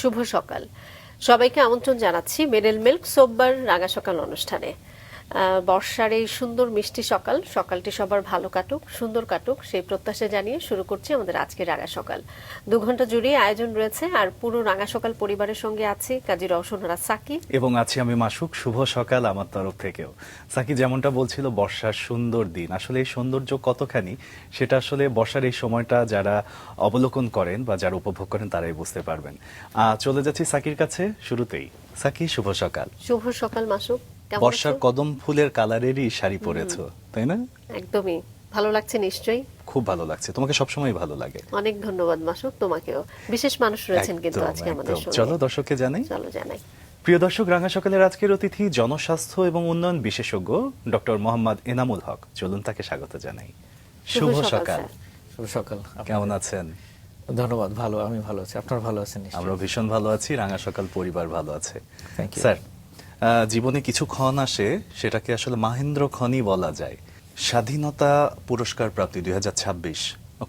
শুভ সকাল। সবাইকে আমন্ত্রণ জানাচ্ছি মেডেল মিল্ক সোববার রাঙা সকাল অনুষ্ঠানে। বর্ষার এই সুন্দর মিষ্টি সকালটি সবার ভালো কাটুক, সুন্দর কাটুক, সেই প্রত্যাশা জানিয়ে শুরু করছি আমাদের আজকের রাঙা সকাল। 2 ঘন্টা জুড়ে আয়োজন রয়েছে, আর পুরো রাঙা সকাল পরিবারের সঙ্গে আছি কাজী রওশনরা সাকি এবং আছি আমি মাসুক। শুভ সকাল আমার তরফ থেকেও। সাকি যেমনটা বলছিল, বর্ষার সুন্দর দিন, আসলে এই সৌন্দর্য কতখানি সেটা আসলে বর্ষার এই সময়টা যারা অবলোকন করেন বা যারা উপভোগ করেন তারাই বুঝতে পারবেন। চলে যাচ্ছি সাকির কাছে শুরুতেই। সাকি, শুভ সকাল। শুভ সকাল মাসুক। কেমন বর্ষার আছো? কদম ফুলের কালারেরই শাড়ি পরেছো, তাই না? একদমই ভালো লাগছে নিশ্চয়ই। খুব ভালো লাগছে, তোমাকে সবসময় ভালো লাগে। অনেক ধন্যবাদ মাসুক, তোমাকেও। বিশেষ মানুষ রয়েছেন কিন্তু একদম, আজকে আমাদের একদম। সঙ্গে। চলো দর্শককে জানাই। চলো জানাই। প্রিয় দর্শক, রাঙা সকালের আজকের অতিথি জনস্বাস্থ্য এবং উন্নয়ন বিশেষজ্ঞ ডক্টর মোহাম্মদ এনামুল হক। চলুন তাকে স্বাগত জানাই। শুভ সকাল। স্যার। শুভ সকাল। কেমন আছেন? ধন্যবাদ, ভালো, আমি ভালো আছি। আপনারা ভালো আছেন নিশ্চয়ই? আমরা ভীষণ ভালো আছি, রাঙা সকাল পরিবার ভালো আছে। Thank you. স্যার, জীবনে কিছু ক্ষণ আসে, সেটাকে আসলে মাহেন্দ্র ক্ষণই বলা যায়। স্বাধীনতা পুরস্কার প্রাপ্তি 2026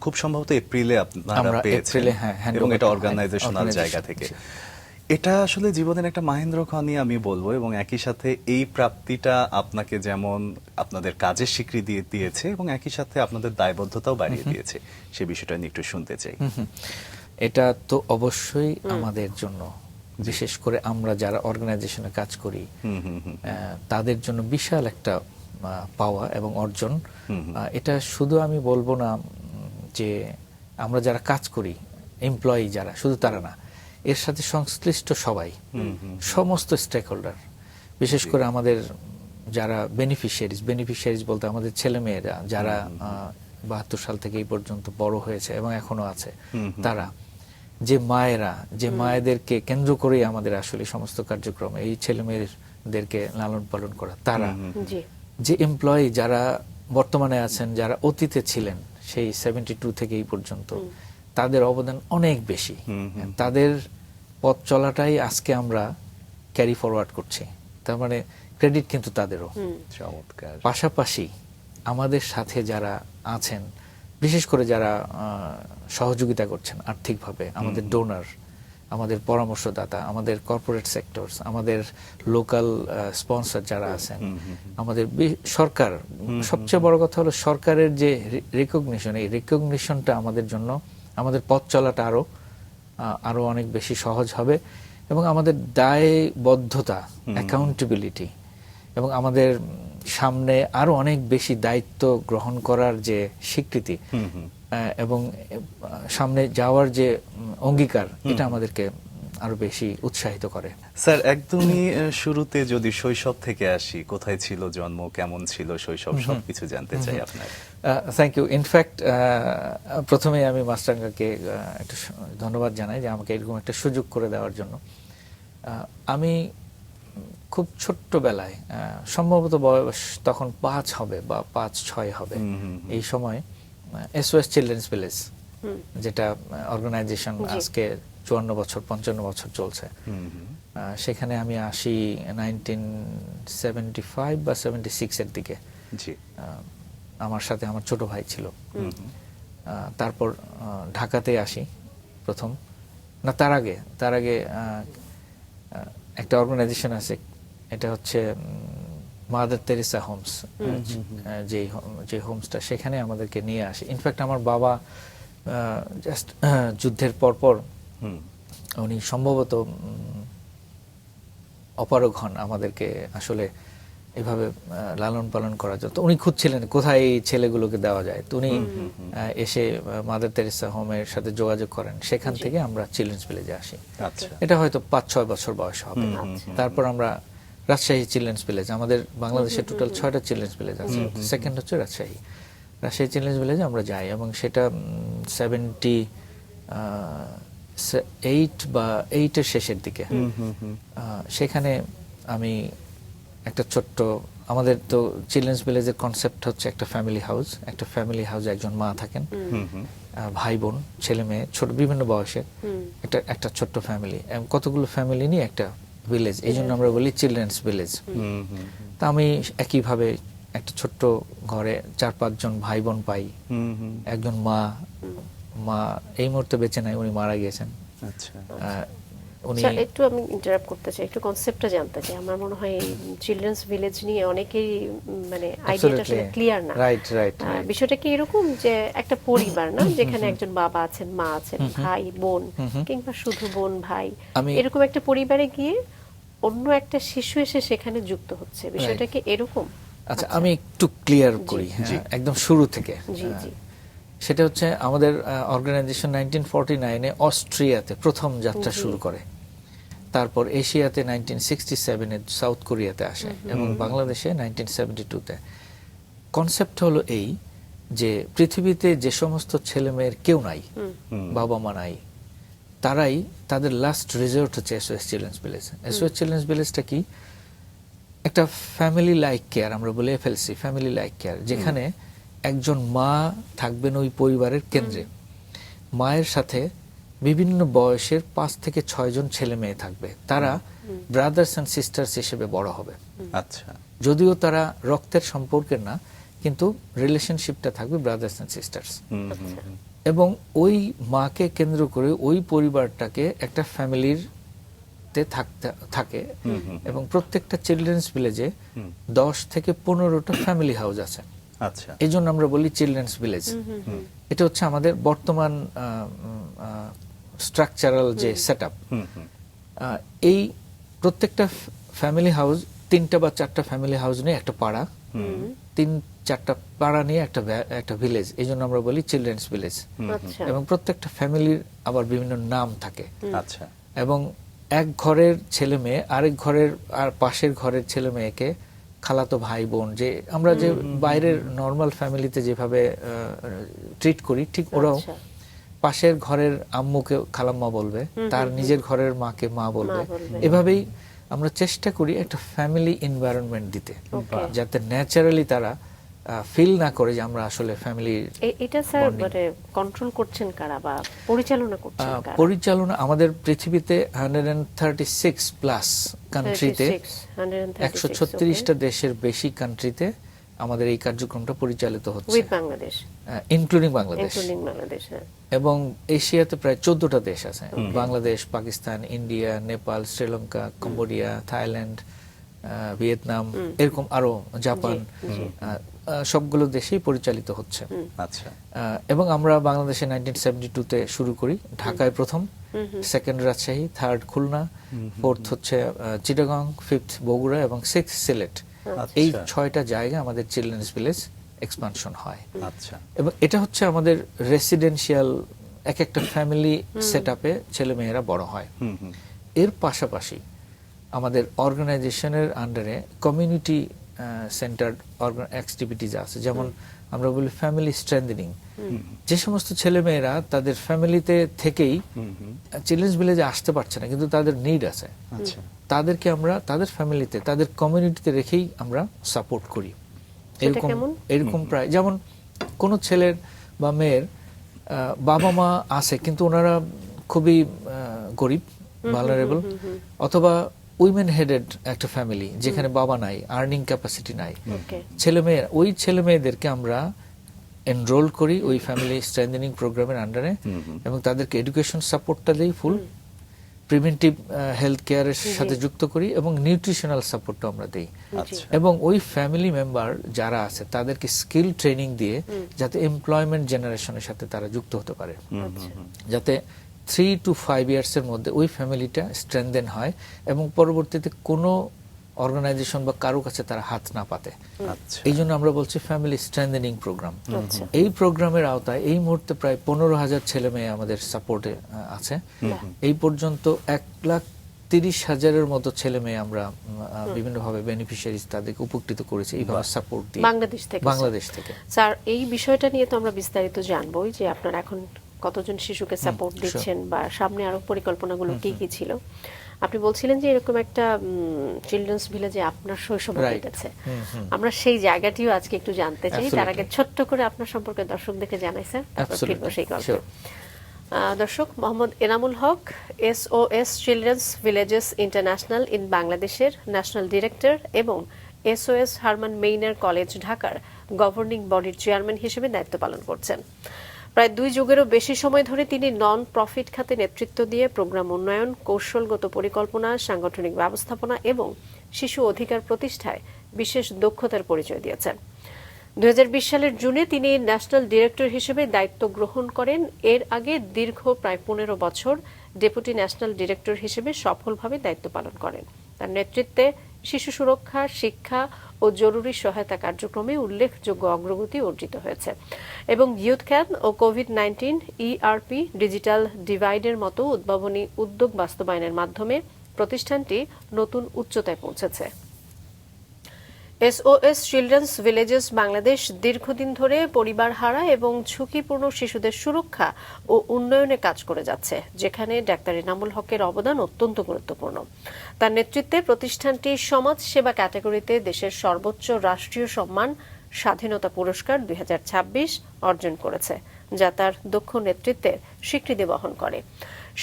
খুব সম্ভবত এপ্রিলে আপনারা আমরা পেয়েছেন, এপ্রিলে, হ্যাঁ, hand এবং over এটা করা হয়, অর্গানাইজেশনাল organization, জায়গা থেকে। জি। এটা আসলে জীবনের একটা মাহেন্দ্র ক্ষণই আমি বলবো, এবং একই সাথে এই প্রাপ্তিটা আপনাকে যেমন আপনাদের কাজের স্বীকৃতি দিয়েছে এবং একই সাথে আপনাদের দায়বদ্ধতাও বাড়িয়ে দিয়েছে। সে বিষয়টা নিয়ে একটু শুনতে চাই। এটা তো অবশ্যই আমাদের জন্য, বিশেষ করে আমরা যারা অর্গানাইজেশনে কাজ করি, তাদের জন্য বিশাল একটা পাওয়া এবং অর্জন। এটা শুধু আমি বলবো না যে আমরা যারা কাজ করি, এমপ্লয়ি যারা, শুধু তারা না, এর সাথে সংশ্লিষ্ট সবাই, সমস্ত স্টেক হোল্ডার, বিশেষ করে আমাদের যারা বেনিফিশিয়ারিজ বলতে আমাদের ছেলেমেয়েরা যারা 72 সাল থেকে এই পর্যন্ত বড় হয়েছে এবং এখনো আছে, তারা, যে মায়েরা, যে মায়েদেরকে কেন্দ্র করেই আমাদের আসলে সমস্ত কার্যক্রম, এই ছেলে মেয়েদেরকে লালন পালন করা, তারা, জি। যে এমপ্লয়ি যারা বর্তমানে আছেন, যারা অতীতে ছিলেন সেই 72 থেকে এই পর্যন্ত, তাদের অবদান অনেক বেশি। তাদের পথ চলাটাই আজকে আমরা ক্যারি ফরওয়ার্ড করছি, তার মানে ক্রেডিট কিন্তু তাদেরও। চমৎকার। পাশাপাশি আমাদের সাথে যারা আছেন, বিশেষ করে যারা সহযোগিতা করছেন আর্থিকভাবে, আমাদের ডোনার, আমাদের পরামর্শদাতা, আমাদের কর্পোরেট সেক্টরস, আমাদের লোকাল স্পন্সর যারা আছেন, আমাদের সরকার, সবচেয়ে বড় কথা হলো সরকারের যে রিকগনিশন, এই রিকগনিশনটা আমাদের জন্য, আমাদের পথ চলাটা আরো অনেক বেশি সহজ হবে, এবং আমাদের দায়বদ্ধতা, অ্যাকাউন্টেবিলিটি, এবং আমাদের সামনে আরো অনেক বেশি দায়িত্ব গ্রহণ করার যে স্বীকৃতি এবং সামনে যাওয়ার যে অঙ্গীকার, এটা আমাদেরকে আরো বেশি উৎসাহিত করে। স্যার, একদমই শুরুতে যদি শৈশব থেকে আসি, কোথায় ছিল জন্ম, কেমন ছিল শৈশব, সবকিছু জানতে চাই আপনার। Thank you. ইনফ্যাক্ট প্রথমে আমি মাস্টারকে একটু ধন্যবাদ জানাই যে আমাকে এরকম একটা সুযোগ করে দেওয়ার জন্য। আমি খুব ছোট্টবেলায়, সম্ভবত বয়স তখন 5 হবে বা 5-6 হবে, এই সময় SOS চিলড্রেন্স ভিলেজ, যেটা অর্গানাইজেশন আজকে 54 বছর 55 বছর চলছে, সেখানে আমি আসি 1975 বা 76 এর দিকে। জি। আমার সাথে আমার ছোট ভাই ছিল। তারপর ঢাকাতে আসি প্রথম, না তার আগে একটা অর্গানাইজেশন আছে, এটা হচ্ছে মাদার তেরেসা হোমস, যে হোমসটা, সেখানে আমাদেরকে নিয়ে আসে। ইনফ্যাক্ট আমার বাবা জাস্ট যুদ্ধের পরপর উনি সম্ভবত অপারগ হন আমাদেরকে আসলে এভাবে লালন পালন করার জন্য। তো উনি খুঁজছিলেন কোথায় এই ছেলেগুলোকে দেওয়া যায়, তো উনি এসে মাদার তেরেসা হোমের সাথে যোগাযোগ করেন, সেখান থেকে আমরা চিলড্রেন্স ভিলেজে আসি। এটা হয়তো 5-6 বছর বয়স হবে। তারপর আমরা রাজশাহী চিলড্রেন্স ভিলেজ, আমাদের বাংলাদেশে টোটাল 6টা চিলড্রেন্স ভিলেজ আছে, সেকেন্ড হচ্ছে রাজশাহী চিলড্রেন্স ভিলেজে আমরা যাই, এবং সেটা 78 বা 8-এর শেষের দিকে। সেখানে আমি একটা ছোট্ট, আমাদের তো চিলড্রেন্স ভিলেজের কনসেপ্ট হচ্ছে একটা ফ্যামিলি হাউসে একজন মা থাকেন, ভাই বোন, ছেলে মেয়ে, ছোট বিভিন্ন বয়সের, একটা ছোট্ট ফ্যামিলি, কতগুলো ফ্যামিলি নিয়ে একটা ভিলেজ, এই জন্য আমরা বলি চিলড্রেন্স ভিলেজ। তা আমি একইভাবে একটা ছোট্ট ঘরে 4-5 জন ভাই বোন পাই, একজন মা এই মুহূর্তে বেঁচে নাই, উনি মারা গিয়েছেন। উনি আচ্ছা, একটু আমি ইন্টারাপ্ট করতে চাই, একটু কনসেপ্টটা জানতে চাই। আমার মনে হয় চিলড্রেন্স ভিলেজ নিয়ে অনেকেই মানে আইডিয়াটা আসলে ক্লিয়ার না। রাইট রাইট বিষয়টা কি এরকম যে একটা পরিবার না, যেখানে একজন বাবা আছেন, মা আছেন, ভাই বোন, কিংবা শুধু বোন ভাই, এরকম একটা পরিবারে গিয়ে অন্য একটা শিশু এসে সেখানে যুক্ত হচ্ছে, বিষয়টা কি এরকম? আচ্ছা, আমি একটু ক্লিয়ার করি, হ্যাঁ, একদম শুরু থেকে। জি জি। সেটা হচ্ছে আমাদের অর্গানাইজেশন 1949-এ অস্ট্রিয়াতে প্রথম যাত্রা শুরু করে, তারপর এশিয়াতে 1967-এ সাউথ কোরিয়াতে আসে, এবং বাংলাদেশে 1972-তে। কনসেপ্ট হলো এই যে পৃথিবীতে যে সমস্ত ছেলে মেয়ের কেউ নাই, বাবা মা নাই, তারাই তাদের লাস্ট রিসোর্ট হচ্ছে SOS children's village. SOS children's ভিলেজটা কি? একটা ফ্যামিলি লাইক কেয়ার, আমরা বলি এফএলসি, ফ্যামিলি লাইক কেয়ার, যেখানে একজন মা থাকবেন ওই পরিবারের কেন্দ্রে। মায়ের সাথে বিভিন্ন বয়সের 5 থেকে 6 জন ছেলে মেয়ে থাকবে, তারা ব্রাদার্স অ্যান্ড সিস্টার্স হিসেবে বড় হবে। আচ্ছা, যদিও তারা রক্তের সম্পর্কের না, কিন্তু রিলেশনশিপটা থাকবে ব্রাদার্স অ্যান্ড সিস্টার্স। এবং ওই মাকে কেন্দ্র করে ওই পরিবারটাকে একটা ফ্যামিলির থাকে, এবং প্রত্যেকটা চিলড্রেন্স ভিলেজে 10 থেকে 15টা ফ্যামিলি হাউস আছে। আচ্ছা, এই জন্য আমরা বলি চিলড্রেন্স ভিলেজ। এটা হচ্ছে আমাদের বর্তমান স্ট্রাকচারাল যে সেটআপ। এই প্রত্যেকটা ফ্যামিলি হাউস 3টা বা 4টা ফ্যামিলি হাউস নিয়ে একটা পাড়া, 3-4টা পাড়া নিয়ে একটা ভিলেজ, এই জন্য আমরা বলি চিলড্রেন্স ভিলেজ। এবং প্রত্যেকটা ফ্যামিলির আবার বিভিন্ন নাম থাকে। আচ্ছা, এবং এক ঘরের ছেলে মেয়ে আরেক ঘরের আর পাশের ঘরের ছেলে মেয়েকে খালাতো ভাই বোন, যে আমরা যে বাইরের নর্মাল ফ্যামিলিতে যেভাবে ট্রিট করি, ঠিক ওরাও পাশের ঘরের আম্মুকে খালাম্মা বলবে, তার নিজের ঘরের মাকে মা বলবে। এভাবেই আমরা চেষ্টা করি একটা ফ্যামিলি এনভায়রনমেন্ট দিতে, যাতে ন্যাচারালি তারা ফিল না করে যে আমরা আসলে ফ্যামিলি। এটা স্যার মানে কন্ট্রোল করছেন কারা বা পরিচালনা করছেন কারা? পরিচালনা আমাদের পৃথিবীতে 136 প্লাস কান্ট্রিতে, 136টা দেশের বেশি কান্ট্রিতে আমাদের এই কার্যক্রমটা পরিচালিত হচ্ছে, উইথ বাংলাদেশ, ইনক্লুডিং বাংলাদেশ। এবং এশিয়াতে প্রায় 14টা দেশ আছে, Bangladesh, Pakistan, India, Nepal, Sri Lanka, Cambodia, Thailand, Vietnam, এরকম আরো জাপান, সবগুলো দেশেই পরিচালিত হচ্ছে। আচ্ছা, এবং আমরা বাংলাদেশে 1972-তে শুরু করি, ঢাকায় প্রথম, second Rajshahi, third Khulna, fourth হচ্ছে চিটাগাং, ফিফথ বগুড়া, এবং সিক্স সিলেট। এই 6টা জায়গা আমাদের চিলড্রেন্স ভিলেজ এক্সপানশন হয়। আচ্ছা, এবং এটা হচ্ছে আমাদের রেসিডেন্সিয়াল, এক একটা ফ্যামিলি সেটআপে ছেলে মেয়েরা বড় হয়। এর পাশাপাশি আমাদের অর্গানাইজেশনের আন্ডারে কমিউনিটি সেন্টার্ড অ্যাক্টিভিটিজ আছে, যেমন আমরা বলি ফ্যামিলি স্ট্রেংথেনিং। যে সমস্ত ছেলে মেয়েরা তাদের ফ্যামিলিতে থেকেই চিলড্রেন্স ভিলেজে আসতে পারছে না, কিন্তু তাদের নিড আছে, তাদেরকে আমরা তাদের ফ্যামিলিতে, তাদের কমিউনিটিতে রেখেই আমরা সাপোর্ট করি। এরকম প্রায়, যেমন কোন ছেলের বা মেয়ের বাবা মা আছে, কিন্তু ওনারা খুবই গরিব, ভালনারেবল, অথবা উইমেন হেডেড একটা ফ্যামিলি যেখানে বাবা নাই, আর্নিং ক্যাপাসিটি নাই, ওই ছেলে মেয়েদেরকে আমরা এনরোল করি ওই ফ্যামিলি স্ট্রেংথেনিং প্রোগ্রামের আন্ডারে, এবং তাদেরকে এডুকেশন সাপোর্টটা দেই, ফুল প্রিভেন্টিভ হেলথ কেয়ারের সাথে যুক্ত করি, এবং নিউট্রিশনাল সাপোর্টও আমরা দেই। এবং ওই ফ্যামিলি মেম্বার যারা আছে তাদেরকে স্কিল ট্রেনিং দিয়ে যাতে এমপ্লয়মেন্ট জেনারেশনের সাথে তারা যুক্ত হতে পারে, যাতে 3 to 5 ইয়ার্সের মধ্যে ওই ফ্যামিলিটা স্ট্রেংথেন হয়, এবং পরবর্তীতে কোনো অর্গানাইজেশন বা কারো কাছে তারা হাত না পাতে। এই জন্য আমরা বলছি ফ্যামিলি স্ট্রেংথেনিং প্রোগ্রাম। এই প্রোগ্রামের আওতায় এই মুহূর্তে প্রায় 15,000 ছেলে মেয়ে আমাদের সাপোর্টে আছে। এই পর্যন্ত 1,30,000-এর মতো ছেলে মেয়ে আমরা বিভিন্নভাবে বেনিফিশিয়ারিজ তাদেরকে উপকৃত করেছি এইভাবে সাপোর্ট দিয়ে বাংলাদেশ থেকে। স্যার, এই বিষয়টা নিয়ে তো আমরা বিস্তারিত জানবোই, যে আপনারা এখন কতজন শিশুকে সাপোর্ট দিচ্ছেন বা সামনে আরো পরিকল্পনাগুলো কি কি ছিল। আপনি বলছিলেন যে এরকম একটা চিলড্রেন্স ভিলেজে আপনার শৈশব কেটেছে, আমরা সেই জায়গাটিও আজকে একটু জানতে চাই। তার আগে ছোট্ট করে আপনার সম্পর্কে দর্শকদেরকে জানাই স্যার, তারপর ফিরবো সেই গল্পে। দর্শক, Mohammad Enamul Haque, SOS children's villages international in বাংলাদেশের ন্যাশনাল ডিরেক্টর এবং SOS হারমান মেইনার কলেজ ঢাকার গভর্নিং বডির চেয়ারম্যান হিসেবে দায়িত্ব পালন করছেন। প্রায় 2 যুগেরও বেশি সময় ধরে তিনি নন প্রফিট খাতে নেতৃত্ব দিয়ে প্রোগ্রাম উন্নয়ন, কৌশলগত পরিকল্পনা, সাংগঠনিক ব্যবস্থাপনা এবং শিশু অধিকার প্রতিষ্ঠায় বিশেষ দক্ষতার পরিচয় দিয়েছেন। 2020 সালের জুনে তিনি ন্যাশনাল ডিরেক্টর হিসেবে দায়িত্ব গ্রহণ করেন। এর আগে দীর্ঘ প্রায় 15 বছর ডেপুটি ন্যাশনাল ডিরেক্টর হিসেবে সফলভাবে দায়িত্ব পালন করেন। তার নেতৃত্বে শিশু সুরক্ষা, শিক্ষা ও জরুরি সহায়তা কার্যক্রমে উল্লেখযোগ্য অগ্রগতি অর্জিত হয়েছে এবং ইউথ ক্যাম্প ও কোভিড-19 ERP, ডিজিটাল ডিভাইডের মতো উদ্ভাবনী উদ্যোগ বাস্তবায়নের মাধ্যমে প্রতিষ্ঠানটি নতুন উচ্চতায় পৌঁছেছে। SOS চিলড্রেন্স ভিলেজেস বাংলাদেশ দীর্ঘদিন ধরে পরিবারহারা এবং ঝুঁকিপূর্ণ শিশুদের সুরক্ষা ও উন্নয়নে কাজ করে যাচ্ছে, যেখানে ডাক্তার এনামুল হকের অবদান অত্যন্ত গুরুত্বপূর্ণ। তার নেতৃত্বে প্রতিষ্ঠানটি সমাজ সেবা ক্যাটাগরিতে দেশের সর্বোচ্চ রাষ্ট্রীয় সম্মান স্বাধীনতা পুরস্কার 2026 অর্জন করেছে, যা তার দক্ষ নেতৃত্বের স্বীকৃতি বহন করে।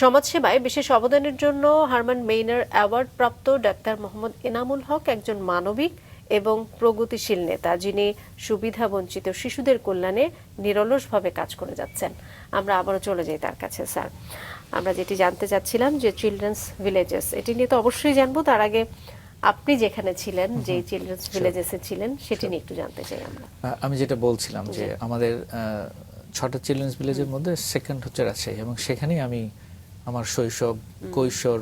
সমাজসেবায় বিশেষ অবদানের জন্য হারমান মেইনার অ্যাওয়ার্ড প্রাপ্ত ডাক্তার মোহাম্মদ এনামুল হক একজন মানবিক এবং প্রগতিশীল নেতা, যিনি সুবিধা বঞ্চিত শিশুদের কল্যাণে নিরলসভাবে কাজ করে যাচ্ছেন। আমরা আবারও চলে যাই তার কাছে। স্যার, আমরা যেটি জানতে চাচ্ছিলাম যে চিলড্রেন্স ভিলেজেস, এটি নিয়ে তো অবশ্যই জানবো। তার আগে আপনি যেখানে ছিলেন, যে চিলড্রেন্স ভিলেজেসে ছিলেন, সেটি নিয়ে একটু জানতে চাই আমরা। আমি যেটা বলছিলাম যে আমাদের 6টা চিলড্রেন্স ভিলেজের মধ্যে সেকেন্ড হচ্ছে রাজশাহী, এবং সেখানেই আমি আমার শৈশব, কৈশোর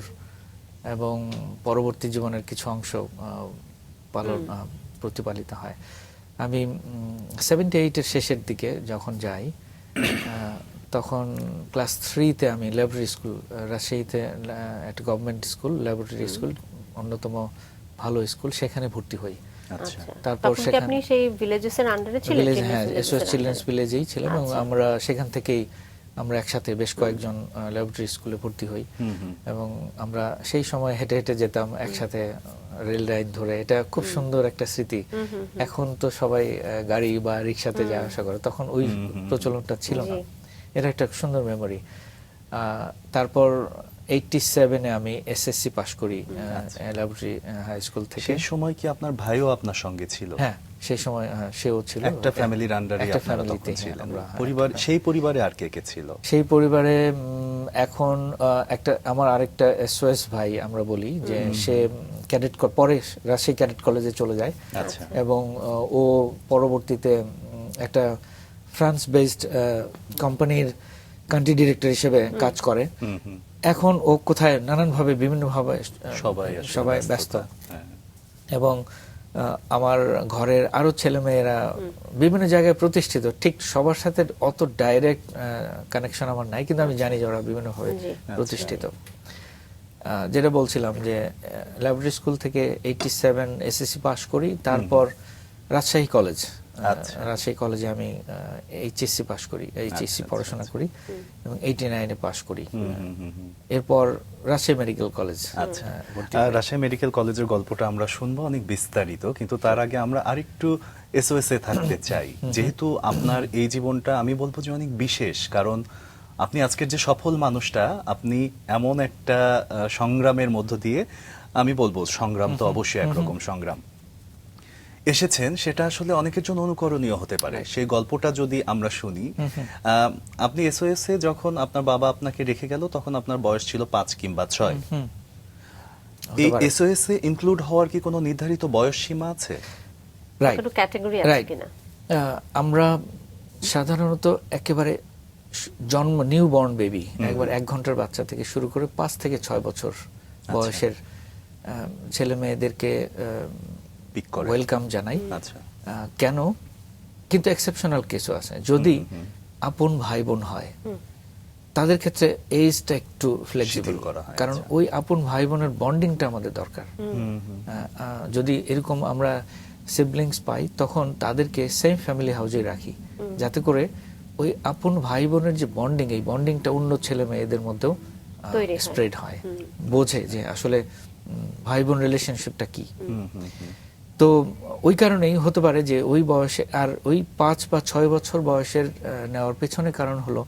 এবং পরবর্তী জীবনের কিছু অংশ প্রতিপালিত হয়। আমি 78-এর শেষের দিকে যখন যাই, তখন ক্লাস 3-তে আমি ল্যাবরেটরি স্কুল, রাজশাহীতে একটা গভর্নমেন্ট স্কুল, ল্যাবরেটরি স্কুল, অন্যতম ভালো স্কুল, সেখানে ভর্তি হই। তারপর সেখানে আপনি সেই ভিলেজেসের আন্ডারে ছিলেন? হ্যাঁ, SOS চিলড্রেন্স ভিলেজেই ছিলাম, এবং আমরা সেখান থেকেই আমরা একসাথে বেশ কয়েকজন ল্যাবরেটরি স্কুলে ভর্তি হই, এবং আমরা সেই সময় হেঁটে হেঁটে যেতাম একসাথে রেল লাইন ধরে। এটা খুব সুন্দর একটা স্মৃতি। এখন তো সবাই গাড়ি বা রিক্সাতে যাওয়া আসা করে, তখন ওই প্রচলনটা ছিল না। এটা একটা সুন্দর মেমোরি। তারপর 87-এ আমি SSC পাশ করি ল্যাবরেটরি হাই স্কুল থেকে। সেই সময় কি আপনার ভাইও আপনার সঙ্গে ছিল? হ্যাঁ, সেই সময় সেও ছিল। একটা ফ্যামিলির আন্ডারে আপনারা তখন ছিলেন। পরিবার, সেই পরিবারে আর কে কে ছিল? সেই পরিবারে এখন একটা আমার আরেকটা SOS ভাই আমরা বলি, যে সে ক্যাডেট পরে রাজশাহী ক্যাডেট কলেজে চলে যায়, এবং ও পরবর্তীতে একটা ফ্রান্স বেসড কোম্পানির কান্ট্রি ডিরেক্টর হিসেবে কাজ করে। এখন ও কোথায় নানানভাবে বিভিন্নভাবে সবাই ব্যস্ত, এবং আমার ঘরের আরো ছেলে মেয়েরা বিভিন্ন জায়গায় প্রতিষ্ঠিত। ঠিক সবার সাথে অত ডাইরেক্ট কানেকশন আমার নাই, কিন্তু আমি জানি যে ওরা বিভিন্নভাবে প্রতিষ্ঠিত। যেটা বলছিলাম যে ল্যাবরেটরি স্কুল থেকে 87 SSC পাস করি, তারপর রাজশাহী কলেজ, রাজশাহী কলেজে আমি HSC পাস করি, HSC পড়াশোনা করি, এবং 89-এ পাস করি। এরপর Rajshahi medical college. Rajshahi medical কলেজের গল্পটা আমরা শুনবো অনেক বিস্তারিত, কিন্তু তার আগে আমরা আরেকটু SOS এ থাকতে চাই। যেহেতু আপনার এই জীবনটা আমি বলবো যে অনেক বিশেষ, কারণ আপনি আজকের যে সফল মানুষটা, আপনি এমন একটা সংগ্রামের মধ্য দিয়ে, আমি বলবো সংগ্রাম তো অবশ্যই একরকম সংগ্রাম, এসেছেন, সেটা আসলে অনেকের জন্য অনুকরণীয় হতে পারে। সেই গল্পটা যদি আমরা শুনি, আপনি SOS এ যখন আপনার বাবা আপনাকে রেখে গেল, তখন আপনার বয়স ছিল 5 কিংবা 6। এই SOS এ ইনক্লুড হওয়ার কি কোনো নির্ধারিত বয়স সীমা আছে? কোনো ক্যাটাগরি আছে কিনা? আমরা সাধারণত একেবারে জন্ম নিউবর্ন বেবি, একবার 1 ঘন্টার বাচ্চা থেকে শুরু করে 5 থেকে 6 বছর বয়সের ছেলে মেয়েদেরকে ওয়েলকাম জানাই। কেন? কিন্তু এক্সেপশনাল কেসও আছে। যদি আপন ভাই বোন হয়, তাদের ক্ষেত্রে এইজটা একটু ফ্লেক্সিবল করা হয়, কারণ ওই আপন ভাই বোনের বন্ডিংটা আমাদের দরকার। যদি এরকম আমরা সিবলিংস পাই, তখন তাদেরকে সেম ফ্যামিলি হাউসে রাখি, যাতে করে ওই আপন ভাই বোনের যে বন্ডিং, এই বন্ডিংটা অন্য ছেলে মেয়েদের মধ্যেও স্প্রেড হয়, বোঝে যে আসলে ভাই বোন রিলেশনশিপটা কি। তো ওই কারণেই হতে পারে যে ওই বয়সে, আর ওই 5 বা 6 বছর বয়সের নেওয়ার পেছনে কারণ হলো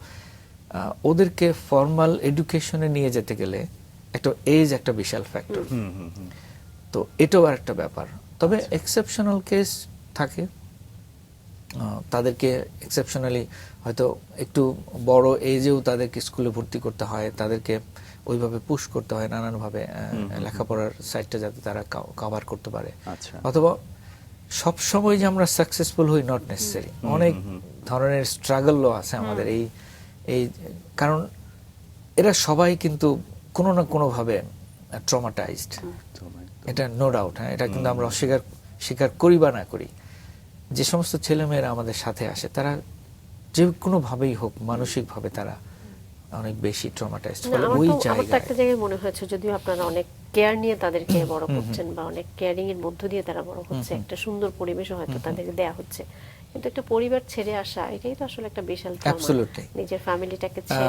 ওদেরকে ফর্মাল এডুকেশনে নিয়ে যেতে গেলে একটা এজ একটা বিশাল ফ্যাক্টর। তো এটাও আর একটা ব্যাপার। তবে এক্সেপশনাল কেস থাকে, তাদেরকে এক্সেপশনালি হয়তো একটু বড় এজেও তাদেরকে স্কুলে ভর্তি করতে হয়, তাদেরকে ওইভাবে পুশ করতে হয় নানানভাবে লেখাপড়ার সাইডটা যাতে তারা কভার করতে পারে। আচ্ছা। অথবা সব সময় যে আমরা সাকসেসফুল হই নট নেসেসারি, অনেক ধরনের স্ট্রাগলও আছে আমাদের এই কারণ এরা সবাই কিন্তু কোনো না কোনো ভাবে ট্রমাটাইজড, এটা নো ডাউট। হ্যাঁ, এটা কিন্তু আমরা স্বীকার করি বা না করি, যে সমস্ত ছেলেমেয়েরা আমাদের সাথে আসে তারা যে কোনো ভাবেই হোক মানসিকভাবে তারা অনেক বেশি ট্রমাটাইজড। না, ফলে আমার ওই তো একটা জায়গায় জায়গায় মনে হয়েছে, যদিও আপনারা অনেক কেয়ার নিয়ে তাদেরকে বড় করছেন বা অনেক কেয়ারিং এর মধ্য দিয়ে তারা বড় হচ্ছে, একটা সুন্দর পরিবেশও হয়তো তাদেরকে দেয়া হচ্ছে, কিন্তু একটা পরিবার ছেড়ে আসা এটাই তো আসলে একটা বিশাল ট্রমা। Absolutely. নিজের ফ্যামিলিটাকে ছেড়ে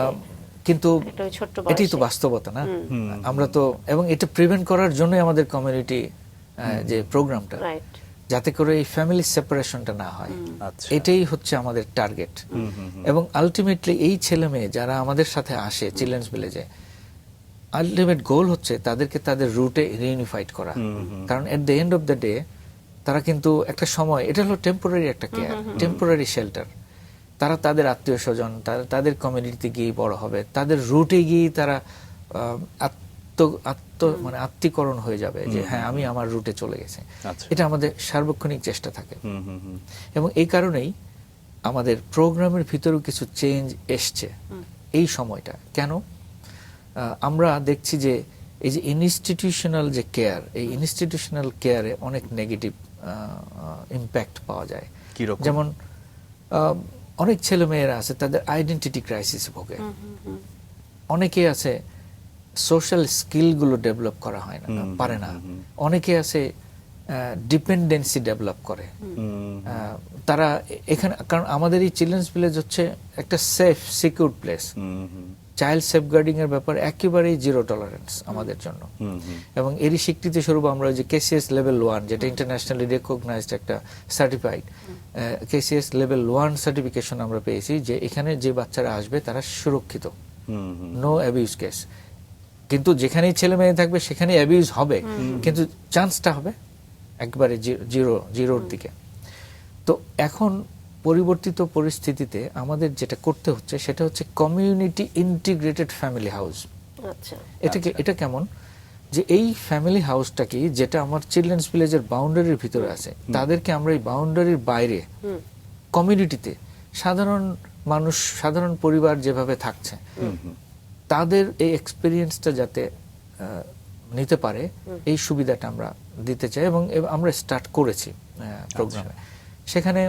কিন্তু একটা ওই ছোট্ট এটাই তো বয়সে। বাস্তবতা না? আমরা তো, এবং এটা প্রিভেন্ট করার জন্য আমাদের কমিউনিটি যে প্রোগ্রামটা, রাইট। যাতে করে এই ফ্যামিলি সেপারেশনটা না হয়, আচ্ছা। এটাই হচ্ছে আমাদের টার্গেট। এবং আলটিমেটলি এই ছেলে মেয়ে যারা আমাদের সাথে আসে চিলড্রেন্স ভিলেজে, আলটিমেট গোল হচ্ছে তাদেরকে তাদের রুটে রিইউনিফাইড করা। কারণ at the end of the day তারা কিন্তু একটা সময়, এটা হলো টেম্পোরারি একটা কেয়ার, টেম্পোরারি শেল্টার। তারা তাদের আত্মীয় স্বজন, তাদের কমিউনিটিতে গিয়ে বড় হবে, তাদের রুটে গিয়ে তারা মানে আত্মীকরণ হয়ে যাবে যে হ্যাঁ আমি আমার রুটে চলে গেছে। আচ্ছা। এটা আমাদের সার্বক্ষণিক চেষ্টা থাকে। এবং এই কারণেই আমাদের প্রোগ্রামের ভিতরেও কিছু চেঞ্জ এসছে এই সময়টা। কেন? আমরা দেখছি যে এই যে ইনস্টিটিউশনাল যে কেয়ার, এই ইনস্টিটিউশনাল কেয়ারে অনেক নেগেটিভ ইম্প্যাক্ট পাওয়া যায়। কিরকম? যেমন অনেক ছেলে মেয়েরা আছে তাদের আইডেন্টিটি ক্রাইসিসে ভোগে। অনেকে আছে সোশ্যাল স্কিলগুলো ডেভেলপ করা হয় না, পারে না। অনেকে আছে ডিপেন্ডেন্সি ডেভেলপ করে। তারা এখানে, কারণ আমাদের এই চিলড্রেন্স ভিলেজ হচ্ছে একটা safe secure place. Child safeguarding এর ব্যাপার একেবারেই জিরো টলারেন্স আমাদের জন্য। এবং এরই স্বীকৃতি স্বরূপ আমরা যে কেসিএস লেভেল 1, যেটা ইন্টারন্যাশনালি রেকগনাইজড একটা সার্টিফাইড কেসিএস লেভেল 1 সার্টিফিকেশন আমরা পেয়েছি, যে এখানে যে বাচ্চারা আসবে তারা সুরক্ষিত, নো অ্যাবিউজ কেস। কিন্তু যেখানেই ছেলে মেয়ে থাকবে সেখানে অ্যাবিউজ হবে, কিন্তু চান্সটা হবে একবারে জিরোর দিকে। তো এখন পরিবর্তিত পরিস্থিতিতে আমাদের যেটা করতে হচ্ছে সেটা হচ্ছে কমিউনিটি ইন্টিগ্রেটেড ফ্যামিলি হাউস। আচ্ছা। এটা কেমন? যে এই ফ্যামিলি হাউসটাকে, যেটা আমার চিলড্রেন্স ভিলেজের বাউন্ডারির ভিতরে আছে, তাদেরকে আমরা এই বাউন্ডারির বাইরে কমিউনিটিতে সাধারণ মানুষ, সাধারণ পরিবার যেভাবে থাকছে, তাদের এই এক্সপিরিয়েন্সটা যাতে নিতে পারে, এই সুবিধাটা আমরা দিতে চাই। এবং আমরা স্টার্ট করেছি প্রোগ্রামে। সেখানে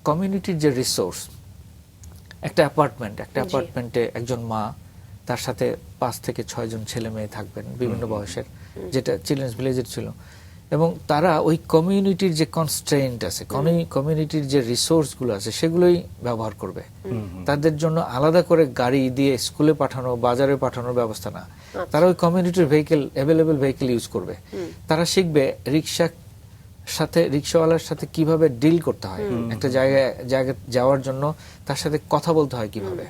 কমিউনিটির যে রিসোর্স, একটা অ্যাপার্টমেন্টে একজন মা, তার সাথে 5 থেকে 6 জন ছেলে মেয়ে থাকবেন বিভিন্ন বয়সের, যেটা চিলড্রেন্স ভিলেজের ছিল। এবং তারা ওই কমিউনিটির যে কনস্ট্রেইন্ট আছে, কমিউনিটির যে রিসোর্সগুলো আছে, সেগুলোই ব্যবহার করবে। তাদের জন্য আলাদা করে গাড়ি দিয়ে স্কুলে পাঠানো, বাজারে পাঠানোর ব্যবস্থা না। তারা ওই কমিউনিটির ভেহিকেল, অ্যাভেলেবল ভেহিকেল ইউজ করবে। তারা শিখবে রিক্সাওয়ালার সাথে কিভাবে ডিল করতে হয়, একটা জায়গায় যাওয়ার জন্য তার সাথে কথা বলতে হয় কিভাবে,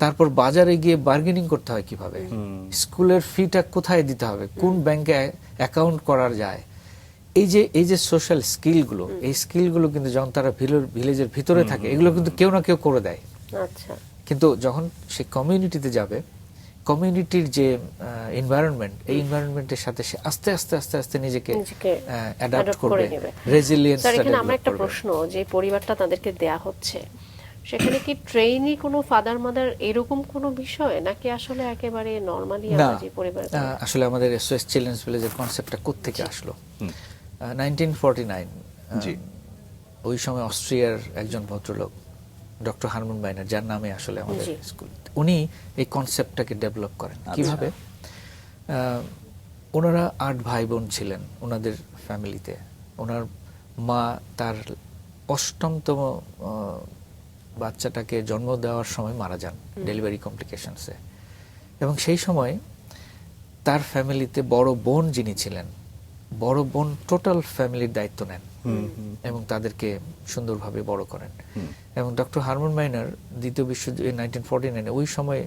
তারপর বাজারে গিয়ে বার্গেনিং করতে হয় কিভাবে, স্কুলের ফিটা কোথায় দিতে হবে, কোন ব্যাংকে অ্যাকাউন্ট করা যায়। এই যে সোশ্যাল স্কিলগুলো, এই স্কিলগুলো কিন্তু যখন তারা ভিলেজের ভিতরে থাকে, এগুলো কিন্তু কেউ না কেউ করে দেয়। আচ্ছা। কিন্তু যখন সে কমিউনিটিতে যাবে, কমিউনিটির যে এনভায়রনমেন্ট, এই এনভায়রনমেন্টের সাথে সে আস্তে আস্তে আস্তে আস্তে নিজেকে অ্যাডাপ্ট করবে, রেজিলিয়েন্স। স্যার, এখানে আমার একটা প্রশ্ন, যে পরিবারটা তাদেরকে দেয়া হচ্ছে, সেখানে কি ট্রেইনি কোনো ফাদার মাদার এরকম কোনো বিষয়, নাকি আসলে একেবারে নরমালি আমরা যে পরিবার? আসলে আমাদের এসওএস চিলড্রেন্স ভিলেজের কনসেপ্টটা কোত্থেকে আসলো? 1949 ওই সময় অস্ট্রিয়ার একজন ভদ্রলোক ডক্টর হারমান বাইনার, যার নামে আসলে আমাদের স্কুল, উনি এই কনসেপ্টটাকে ডেভেলপ করেন। কিভাবে? ওনারা 8 ভাই বোন ছিলেন ওনাদের ফ্যামিলিতে। ওনার মা তার 8তম বাচ্চাটাকে জন্ম দেওয়ার সময় মারা যান ডেলিভারি কমপ্লিকেশনসে। এবং সেই সময় তার ফ্যামিলিতে বড় বোন যিনি ছিলেন, বড় বোন টোটাল ফ্যামিলির দায়িত্ব নেন এবং তাদেরকে সুন্দরভাবে বড় করেন। এবং ডক্টর হারমান মাইনার দ্বিতীয় বিশ্বযুদ্ধ 1949 ওই সময়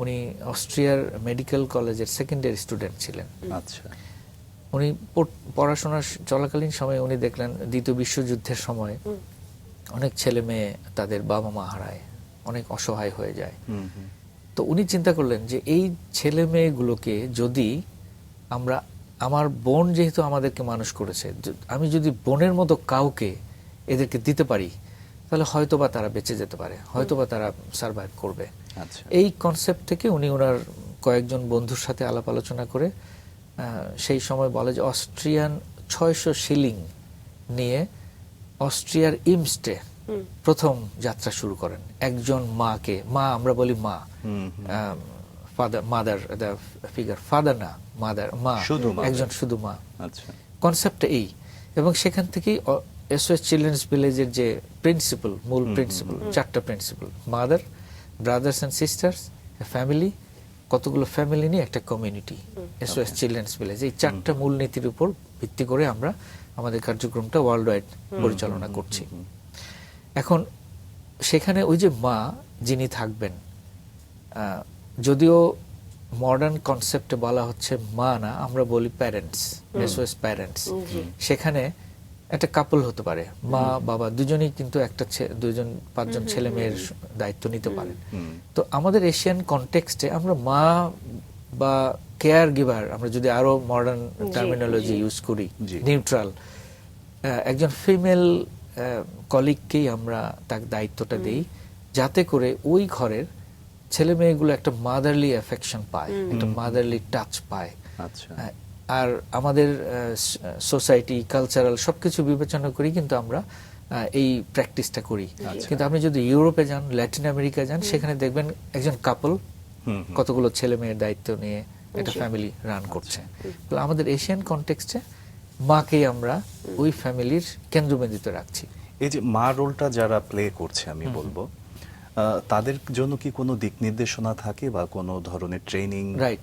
উনি অস্ট্রিয়ার মেডিকেল কলেজের সেকেন্ডারি স্টুডেন্ট ছিলেন। আচ্ছা। উনি পড়াশোনা চলাকালীন সময়ে উনি দেখলেন দ্বিতীয় বিশ্বযুদ্ধের সময় অনেক ছেলে মেয়ে তাদের বাবা মা হারায়, অনেক অসহায় হয়ে যায়। হুম, হুম। তো উনি চিন্তা করলেন যে এই ছেলে মেয়েগুলোকে যদি আমরা, আমার বোন যেহেতু আমাদেরকে মানুষ করেছে, আমি যদি বোনের মতো কাউকে এদেরকে দিতে পারি তাহলে হয়তোবা তারা বেঁচে যেতে পারে, হয়তোবা তারা সার্ভাইভ করবে। আচ্ছা। এই কনসেপ্ট থেকে উনি ওনার কয়েকজন বন্ধুর সাথে আলাপ আলোচনা করে সেই সময় বলে যে অস্ট্রিয়ান 600 শিলিং নিয়ে অস্ট্রিয়ার ইমস্টে প্রথম যাত্রা শুরু করেন। একজন মাকে, মা আমরা বলি মা, ফাদার, মাদার ফিগার, ফাদার না মাদার, মা, শুধু mother। একজন শুধু মা। আচ্ছা। কনসেপ্টটা এই, এবং সেখান থেকেই এসওএস চিলড্রেন্স ভিলেজের যে প্রিন্সিপাল, মূল প্রিন্সিপাল, 4টা principle, mother, brothers and sisters, family, কতগুলো ফ্যামিলি নিয়ে একটা কমিউনিটি, এসওএস চিলড্রেন্স ভিলেজ, এই 4টা মূল নীতির উপর ভিত্তি করে আমরা আমাদের কার্যক্রমটা ওয়ার্ল্ড ওয়াইড পরিচালনা করছি। এখন সেখানে ওই যে মা যিনি থাকবেন, যদিও মডার্ন কনসেপ্টে বলা হচ্ছে মা না, আমরা বলি প্যারেন্টস, এসওএস প্যারেন্টস। সেখানে একটা কাপল হতে পারে, মা বাবা দুজনেই কিন্তু একটা দুজন 5জন ছেলে মেয়ের দায়িত্ব নিতে পারেন। তো আমাদের এশিয়ান কনটেক্সটে আমরা মা বা কেয়ার গিভার, আমরা যদি আরো মডার্ন টার্মিনোলজি ইউজ করি, নিউট্রাল, একজন ফিমেল কলিগকেই আমরা তার দায়িত্বটা দেই, যাতে করে ওই ঘরের ছেলে মেয়েগুলো একটা মাদারলি অ্যাফেকশন পায়, একটা মাদারলি টাচ পায়। আচ্ছা। আর আমাদের সোসাইটি, কালচারাল সবকিছু বিবেচনা করি কিন্তু আমরা এই প্র্যাকটিসটা করি। কিন্তু আপনি যদি ইউরোপে যান, ল্যাটিন আমেরিকা যান, সেখানে দেখবেন একজন কাপল কতগুলো ছেলে মেয়ের দায়িত্ব নিয়ে একটা ফ্যামিলি রান করছে। তো আমাদের এশিয়ান কনটেক্সটে মাকেই আমরা ওই ফ্যামিলির কেন্দ্রবিন্দুতে রাখছি। এই যে মা রোলটা যারা প্লে করছে, আমি বলবো তাদের জন্য কি কোনো দিক নির্দেশনা থাকে বা কোনো ধরনের ট্রেনিং? রাইট।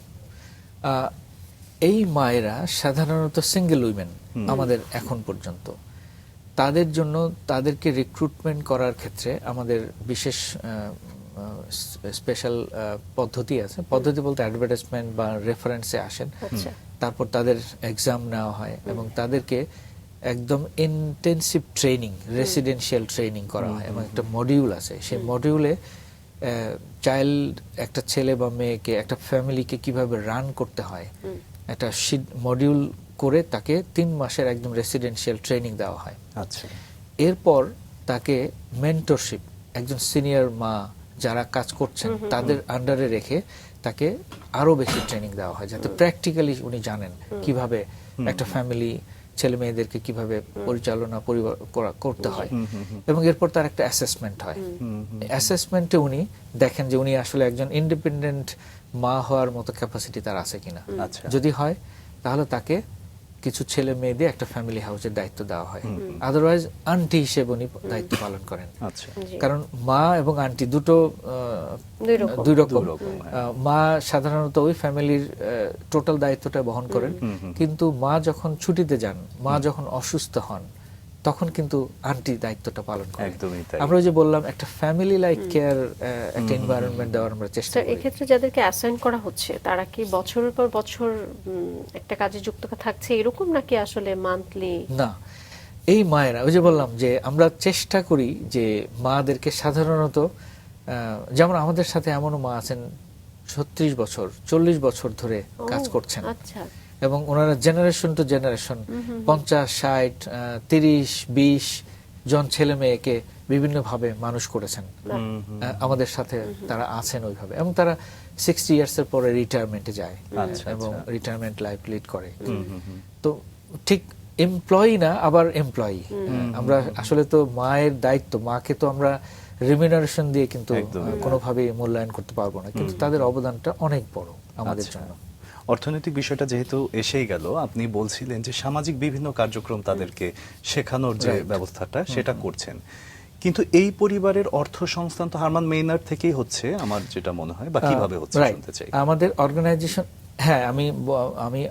এই মায়েরা সাধারণত সিঙ্গেল উইমেন আমাদের এখন পর্যন্ত, তাদের জন্য তাদেরকে রিক্রুটমেন্ট করার ক্ষেত্রে আমাদের বিশেষ স্পেশাল পদ্ধতি আছে। পদ্ধতি বলতে অ্যাডভার্টাইজমেন্ট বা রেফারেন্সে আসেন, তারপর তাদের এক্সাম নেওয়া হয় এবং তাদেরকে একদম ইন্টেনসিভ ট্রেনিং, রেসিডেন্সিয়াল ট্রেনিং করা হয় এবং একটা মডিউল আছে। সেই মডিউলে চাইল্ড, একটা ছেলে বা মেয়েকে, একটা ফ্যামিলিকে কিভাবে রান করতে হয় একটা মডিউল করে তাকে 3 মাসের একদম রেসিডেন্সিয়াল ট্রেনিং দেওয়া হয়। আচ্ছা। এরপর তাকে মেন্টরশিপ, একজন সিনিয়র মা যারা কাজ করছেন তাদের আন্ডারে রেখে তাকে আরো বেশি ট্রেনিং দেওয়া হয়, যাতে প্র্যাকটিক্যালি উনি জানেন কিভাবে একটা ফ্যামিলি, ছেলে মেয়েদেরকে কিভাবে পরিচালনা করতে হয়। এবং এরপর তার একটা অ্যাসেসমেন্ট হয়। অ্যাসেসমেন্টে উনি দেখেন যে উনি আসলে একজন ইন্ডিপেন্ডেন্ট মা হওয়ার মতো ক্যাপাসিটি তার আছে কিনা। যদি হয় তাহলে তাকে কিছু ছেলে মেয়ে দিয়ে একটা ফ্যামিলি হাউসের দায়িত্ব দেওয়া হয়। আদারওয়াইজ আন্টি হিসেবে উনি দায়িত্ব পালন করেন। কারণ মা এবং আন্টি দুই রকম। মা সাধারণত ওই ফ্যামিলির টোটাল দায়িত্বটা বহন করেন, কিন্তু মা যখন ছুটিতে যান, মা যখন অসুস্থ হন, তখন কিন্তু আন্টি দায়িত্বটা পালন করেন। আমরা যে বললাম একটা ফ্যামিলি লাইক কেয়ার, একটা এনভায়রনমেন্ট দেওয়ার আমরা চেষ্টা করি। এক্ষেত্রে যাদেরকে অ্যাসাইন করা হচ্ছে তারা কি বছরের পর বছর একটা কাজে যুক্ত থাকছে এরকম, নাকি আসলে মান্থলি? না, এই মায়েরা, ওই যে বললাম যে আমরা চেষ্টা করি যে মাদেরকে সাধারণত, যেমন আমাদের সাথে এমনও মা আছেন 36 বছর 40 বছর ধরে কাজ করছেন। আচ্ছা। এবং ওনারা জেনারেশন টু জেনারেশন 50, 60, 30, 20 জন ছেলে মেয়েকে বিভিন্নভাবে মানুষ করেছেন। আমাদের সাথে তারা আছেন ওইভাবে, এবং তারা 60 ইয়ার্সের পরে রিটায়ারমেন্টে যায় এবং রিটায়ারমেন্ট লাইফ লিড করে। তো ঠিক এমপ্লয়ি না, আবার এমপ্লয়ি। আমরা আসলে তো মায়ের দায়িত্ব, মাকে তো আমরা রিমিনারেশন দিয়ে কিন্তু কোনোভাবেই মূল্যায়ন করতে পারবো না, কিন্তু তাদের অবদানটা অনেক বড় আমাদের জন্য। অর্থনৈতিক বিষয়টা যেহেতু এসেই গেল, আপনি বলছিলেন যে সামাজিক বিভিন্ন কার্যক্রম তাদেরকে শেখানোর যে ব্যবস্থাটা সেটা করছেন, কিন্তু এই পরিবারের অর্থ সংস্থান তো হারমান মেইনার থেকেই হচ্ছে আমার যেটা মনে হয়, বা কিভাবে হচ্ছে শুনতে চাই। আমাদের অর্গানাইজেশন, হ্যাঁ,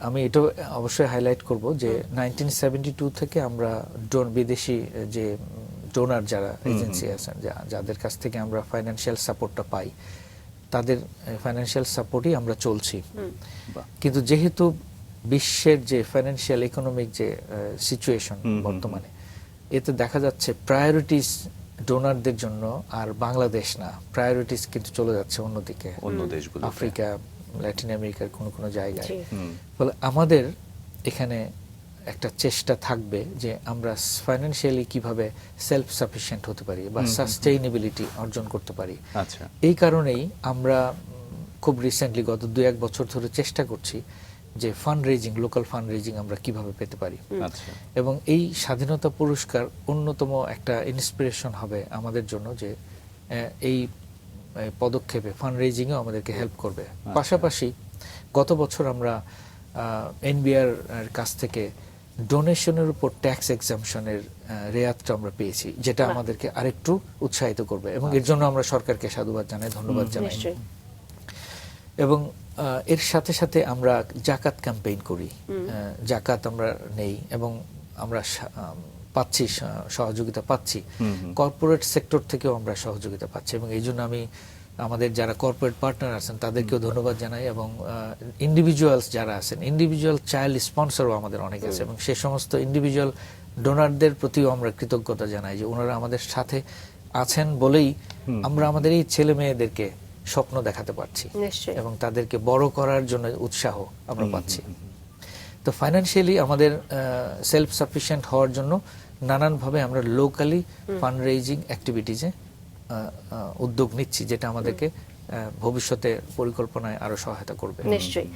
আমি এটা অবশ্যই হাইলাইট করব যে 1972 থেকে আমরা বিদেশি যে ডোনার যারা এজেন্সি আছেন, যাদের কাছ থেকে আমরা ফাইন্যান্সিয়াল সাপোর্টটা পাই, তাদের ফাইন্যান্সিয়াল সাপোর্টই আমরা চলছি। কিন্তু যেহেতু বিশ্বের যে ফাইন্যান্সিয়াল ইকোনমিক যে সিচুয়েশন বর্তমানে, এতে দেখা যাচ্ছে প্রায়োরিটিস ডোনারদের জন্য আর বাংলাদেশ না, প্রায়োরিটিস কিন্তু চলে যাচ্ছে অন্যদিকে, অন্য দেশগুলো আফ্রিকা, ল্যাটিন আমেরিকার কোন কোন জায়গায়। জি। ফলে আমাদের এখানে একটা চেষ্টা থাকবে যে আমরা ফাইন্যান্সিয়ালি কিভাবে সেলফ সাফিসিয়েন্ট হতে পারি বা সাস্টেইনেবিলিটি অর্জন করতে পারি। আচ্ছা এই কারণেই আমরা খুব রিসেন্টলি গত 2-1 বছর ধরে চেষ্টা করছি যে fund raising, local fund raising আমরা কিভাবে পেতে পারি। আচ্ছা এবং এই স্বাধীনতা পুরস্কার অন্যতম একটা ইন্সপিরেশন হবে আমাদের জন্য, যে এই পদক্ষেপে ফান্ড রেজিংও আমাদেরকে হেল্প করবে। পাশাপাশি গত বছর আমরা এনবিআর কাছ থেকে ডোনেশনের উপর ট্যাক্স এক্সাম্পশনের রেয়াতটা আমরা পেয়েছি, যেটা আমাদেরকে আরেকটু উৎসাহিত করবে এবং এর জন্য আমরা সরকারকে সাধুবাদ জানাই, ধন্যবাদ জানাই। নিশ্চয়ই। এবং এর সাথে সাথে আমরা জাকাত ক্যাম্পেইন করি, জাকাত আমরা নেই এবং আমরা পাচ্ছি, সহযোগিতা পাচ্ছি, কর্পোরেট সেক্টর থেকেও আমরা সহযোগিতা পাচ্ছি। এবং এই জন্য আমি আমাদের যারা কর্পোরেট পার্টনার আছেন তাদেরকেও ধন্যবাদ জানাই, এবং ইন্ডিভিজুয়ালস যারা আছেন, ইন্ডিভিজুয়াল চাইল্ড স্পন্সরও আমাদের অনেক আছে, এবং সে সমস্ত ইন্ডিভিজুয়াল ডোনারদের প্রতিও আমরা কৃতজ্ঞতা জানাই যে ওনারা আমাদের সাথে আছেন বলেই আমরা আমাদের এই ছেলে মেয়েদেরকে স্বপ্ন দেখাতে পারছি নিশ্চয়ই। এবং তাদেরকে বড় করার জন্য উৎসাহ আমরা পাচ্ছি। তো ফাইন্যান্সিয়ালি আমাদের সেলফ সাফিসিয়েন্ট হওয়ার জন্য নানানভাবে আমরা লোকালি ফান্ড রেইজিং অ্যাক্টিভিটিজে উদ্যোগ নিচ্ছি, যেটা আমাদেরকে ভবিষ্যতে পরিকল্পনায় আরো সহায়তা করবে। নিশ্চয়ই।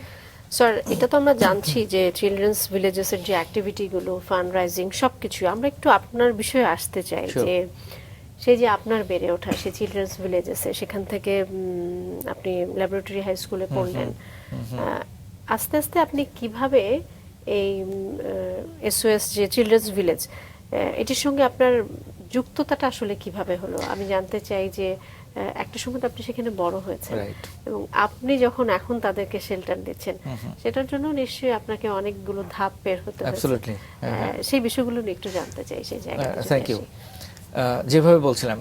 স্যার, এটা তো আমরা জানছি যে চিলড্রেন্স ভিলেজেসের যে অ্যাক্টিভিটিগুলো, ফান্ড রাইজিং সবকিছু, আমরা একটু আপনার বিষয়ে আসতে চাই। Sure. যে সেই যে আপনার বেড়ে ওঠা সেই চিলড্রেন্স ভিলেজেসে, সেখান থেকে আপনি ল্যাবরেটরি হাই স্কুলে পড়লেন, আস্তে আস্তে আপনি কিভাবে এই এসওএস যে চিলড্রেন্স ভিলেজ, এটির সঙ্গে আপনার যুক্ততাটা আসলে কিভাবে হলো? আমি জানতে চাই যে একটা সময় তো আপনি সেখানে বড় হয়েছেন, Right. এবং আপনি যখন এখন তাদেরকে শেল্টার দিচ্ছেন, সেটার জন্য নিশ্চয়ই আপনাকে অনেকগুলো ধাপ পের হতে হয়েছে। Absolutely. সেই বিষয়গুলো নিয়ে একটু জানতে চাই সেই জায়গাটা। Thank you. যেভাবে বলছিলাম,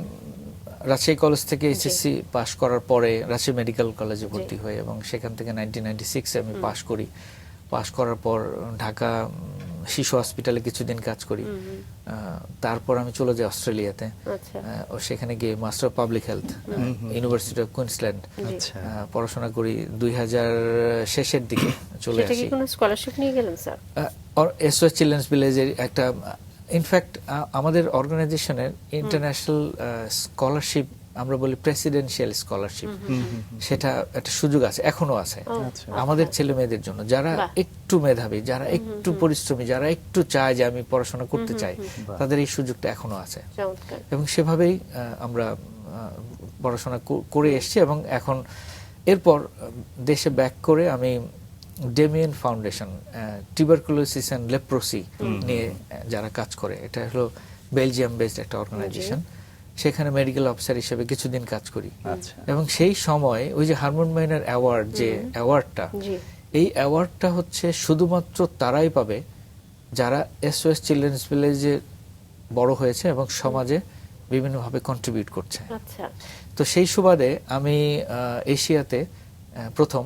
রাজশাহী কলেজ থেকে এইচএসসি পাশ করার পরে রাজশাহী মেডিকেল কলেজে ভর্তি হই এবং সেখান থেকে 1996 আমি পাশ করি। পাশ করার পর ঢাকা শিশু হসপিটালে কিছুদিন কাজ করি। তারপর আমি চলে যাই অস্ট্রেলিয়াতে। আচ্ছা। ও সেখানে গিয়ে master of public health, university of Queensland আচ্ছা পড়াশোনা করি। 2000 শেষের দিকে চলে সেটা কি আসি। কোনো স্কলারশিপ নিয়ে গেলেন স্যার? এসওএস চিলড্রেন্স ভিলেজের একটা, ইনফ্যাক্ট আমাদের অর্গানাইজেশনের ইন্টারন্যাশনাল স্কলারশিপ, আমরা বলি প্রেসিডেন্সিয়াল স্কলারশিপ, সেটা একটা সুযোগ আছে, এখনো আছে আমাদের ছেলে মেয়েদের জন্য, যারা একটু মেধাবী, যারা একটু পরিশ্রমী, যারা একটু চায় যে আমি পড়াশোনা করতে চাই, তাদের এই সুযোগটা এখনো আছে। চমৎকার। এবং সেভাবেই আমরা পড়াশোনা করে এসেছি। এবং এখন এরপর দেশে ব্যাক করে আমি Damien foundation, tuberculosis and leprosy নিয়ে যারা কাজ করে, এটা হলো বেলজিয়াম বেসড একটা অর্গানাইজেশন, সেখানে মেডিকেল অফিসার হিসেবে কিছুদিন কাজ করি। আচ্ছা এবং সেই সময় ওই যে হারমোন মাইনার অ্যাওয়ার্ড, যে অ্যাওয়ার্ডটা, জি। এই অ্যাওয়ার্ডটা হচ্ছে শুধুমাত্র তারাই পাবে যারা এসওএস চিলড্রেন্স ভিলেজে বড় হয়েছে এবং সমাজে বিভিন্নভাবে কন্ট্রিবিউট করছে। আচ্ছা। তো সেই সুবাদে আমি এশিয়াতে প্রথম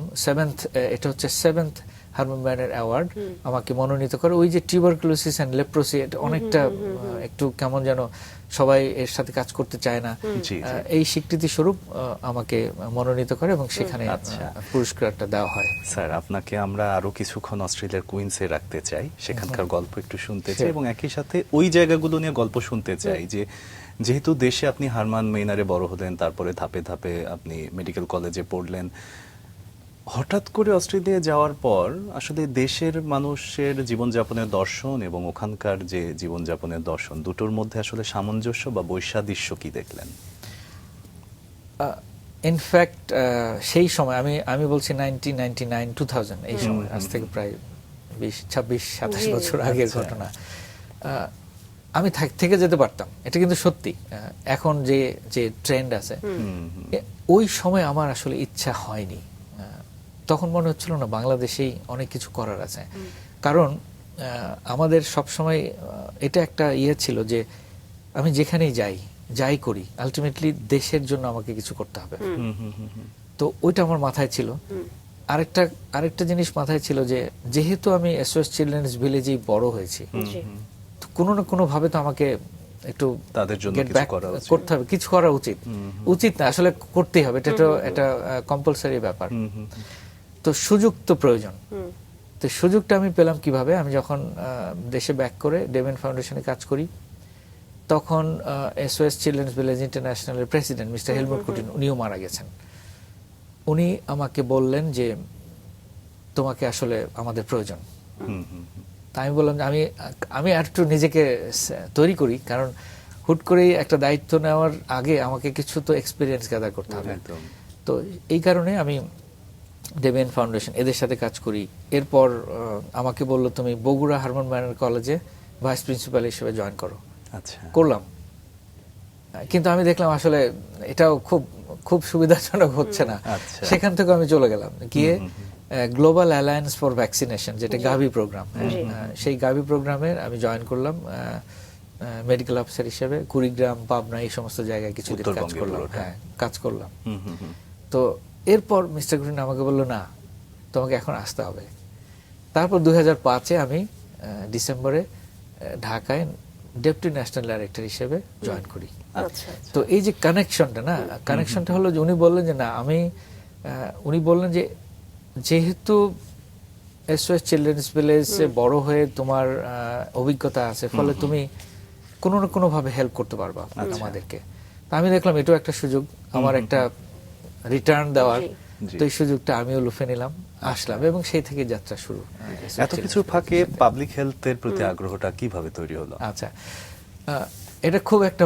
এটা হচ্ছে 7th হারমোন মাইনার অ্যাওয়ার্ড আমাকে মনোনীত করে। ওই যে টিউবারকুলোসিস অ্যান্ড লেপ্রোসি, এটা অনেকটা একটু কেমন যেন সবাই এর সাথে কাজ করতে চায় না, জি, জি। এই স্বীকৃতি স্বরূপ আমাকে মনোনীত করে এবং সেখানে আচ্ছা। পুরস্কারটা দেওয়া হয়। স্যার, আপনাকে আমরা আরো কিছুক্ষণ অস্ট্রেলিয়ার কুইন্সে রাখতে চাই, সেখানকার গল্প একটু শুনতে চাই এবং একই সাথে ওই জায়গাগুলো নিয়ে গল্প শুনতে চাই। যে যেহেতু দেশে আপনি হারমান মেইনারে বড় হলেন, তারপরে ধাপে ধাপে আপনি মেডিকেল কলেজে পড়লেন, হঠাৎ করে অস্ট্রেলিয়া যাওয়ার পর আসলে দেশের মানুষের জীবনযাপনের দর্শন এবং ওখানকার যে জীবনযাপনের দর্শন, দুটোর মধ্যে আসলে সামঞ্জস্য বা বৈসাদৃশ্য কি দেখলেন? ইনফ্যাক্ট সেই সময় আমি বলছি 1999-2000 এই সময়, আজ থেকে প্রায় 26-27 বছর আগের ঘটনা। আমি থেকে যেতে পারতাম, এটা কিন্তু সত্যি। এখন যে ট্রেন্ড আছে, ওই সময় আমার আসলে ইচ্ছা হয়নি। তখন মনে হচ্ছিল না বাংলাদেশেই অনেক কিছু করার আছে, কারণ আমাদের সবসময় এটা একটা ইয়ে ছিল যে আমি যেখানেই যাই করি, আলটিমেটলি দেশের জন্য আমাকে কিছু করতে হবে। তো ওইটা আমার মাথায় ছিল। আরেকটা জিনিস মাথায় ছিল যে যেহেতু আমি এসওএস চিলড্রেন্স ভিলেজেই বড় হয়েছি, কোনো না কোনো ভাবে তো আমাকে একটু তাদের জন্য get কিছু back করা উচিত। করতে হবে, কিছু করা উচিত। উচিত না, আসলে করতেই হবে, এটা তো একটা কম্পালসারি ব্যাপার। তো সুযোগ তো প্রয়োজন। তো সুযোগটা আমি পেলাম কিভাবে? আমি যখন দেশে ব্যাক করে ডেভেন ফাউন্ডেশনে কাজ করি, তখন SOS চিলড্রেন্স ভিলেজ ইন্টারন্যাশনালের প্রেসিডেন্ট মিস্টার হেলমুট কুটিন, উনিও মারা গেছেন। উনি আমাকে বললেন যে তোমাকে আসলে আমাদের প্রয়োজন। তা আমি বললাম যে আমি আর একটু নিজেকে তৈরি করি, কারণ হুট করেই একটা দায়িত্ব নেওয়ার আগে আমাকে কিছু তো এক্সপিরিয়েন্স গ্যাদার করতে হবে। একদম। তো এই কারণে আমি ডেভেন ফাউন্ডেশন এদের সাথে কাজ করি। এরপর আমাকে বললো তুমি বগুড়া হারমন মাইনর কলেজে ভাইস প্রিন্সিপাল হিসেবে জয়েন করো। আচ্ছা। করলাম, কিন্তু আমি দেখলাম আসলে এটাও খুব খুব সুবিধাজনক হচ্ছে না। আচ্ছা। সেখান থেকে আমি চলে গেলাম, গিয়ে গ্লোবাল অ্যালায়েন্স ফর ভ্যাকসিনেশন, যেটা গাভি প্রোগ্রাম, সেই গাভি প্রোগ্রামে আমি জয়েন করলাম মেডিকেল অফিসার হিসেবে। কুড়িগ্রাম, পাবনা, এই সমস্ত জায়গায় কিছুদিন কাজ উত্তরবঙ্গের করলাম। পুরোটা। হ্যাঁ, কাজ করলাম। তো এরপর মিস্টার কুটিন আমাকে বললো না, তোমাকে এখন আসতে হবে। তারপর 2005-এ আমি ডিসেম্বরে ঢাকায় ডেপুটি ন্যাশনাল ডাইরেক্টর হিসেবে জয়েন করি। আচ্ছা তো এই যে কানেকশনটা, না কানেকশনটা হলো যে উনি বললেন যে না, উনি বললেন যে যেহেতু SOS চিলড্রেন্স ভিলেজে বড় হয়ে তোমার অভিজ্ঞতা আছে, ফলে তুমি কোনো না কোনো ভাবে হেল্প করতে পারবা আমাদেরকে। তা আমি দেখলাম এটাও একটা সুযোগ আমার একটা রিটার্ন দেওয়ার। জি। তো এই সুযোগটা আমিও লুফে নিলাম, আসলাম, এবং সেই থেকে যাত্রা শুরু। এত কিছুর ফাঁকে পাবলিক হেলথের প্রতি আগ্রহটা কিভাবে তৈরি হলো? আচ্ছা, এটা খুব একটা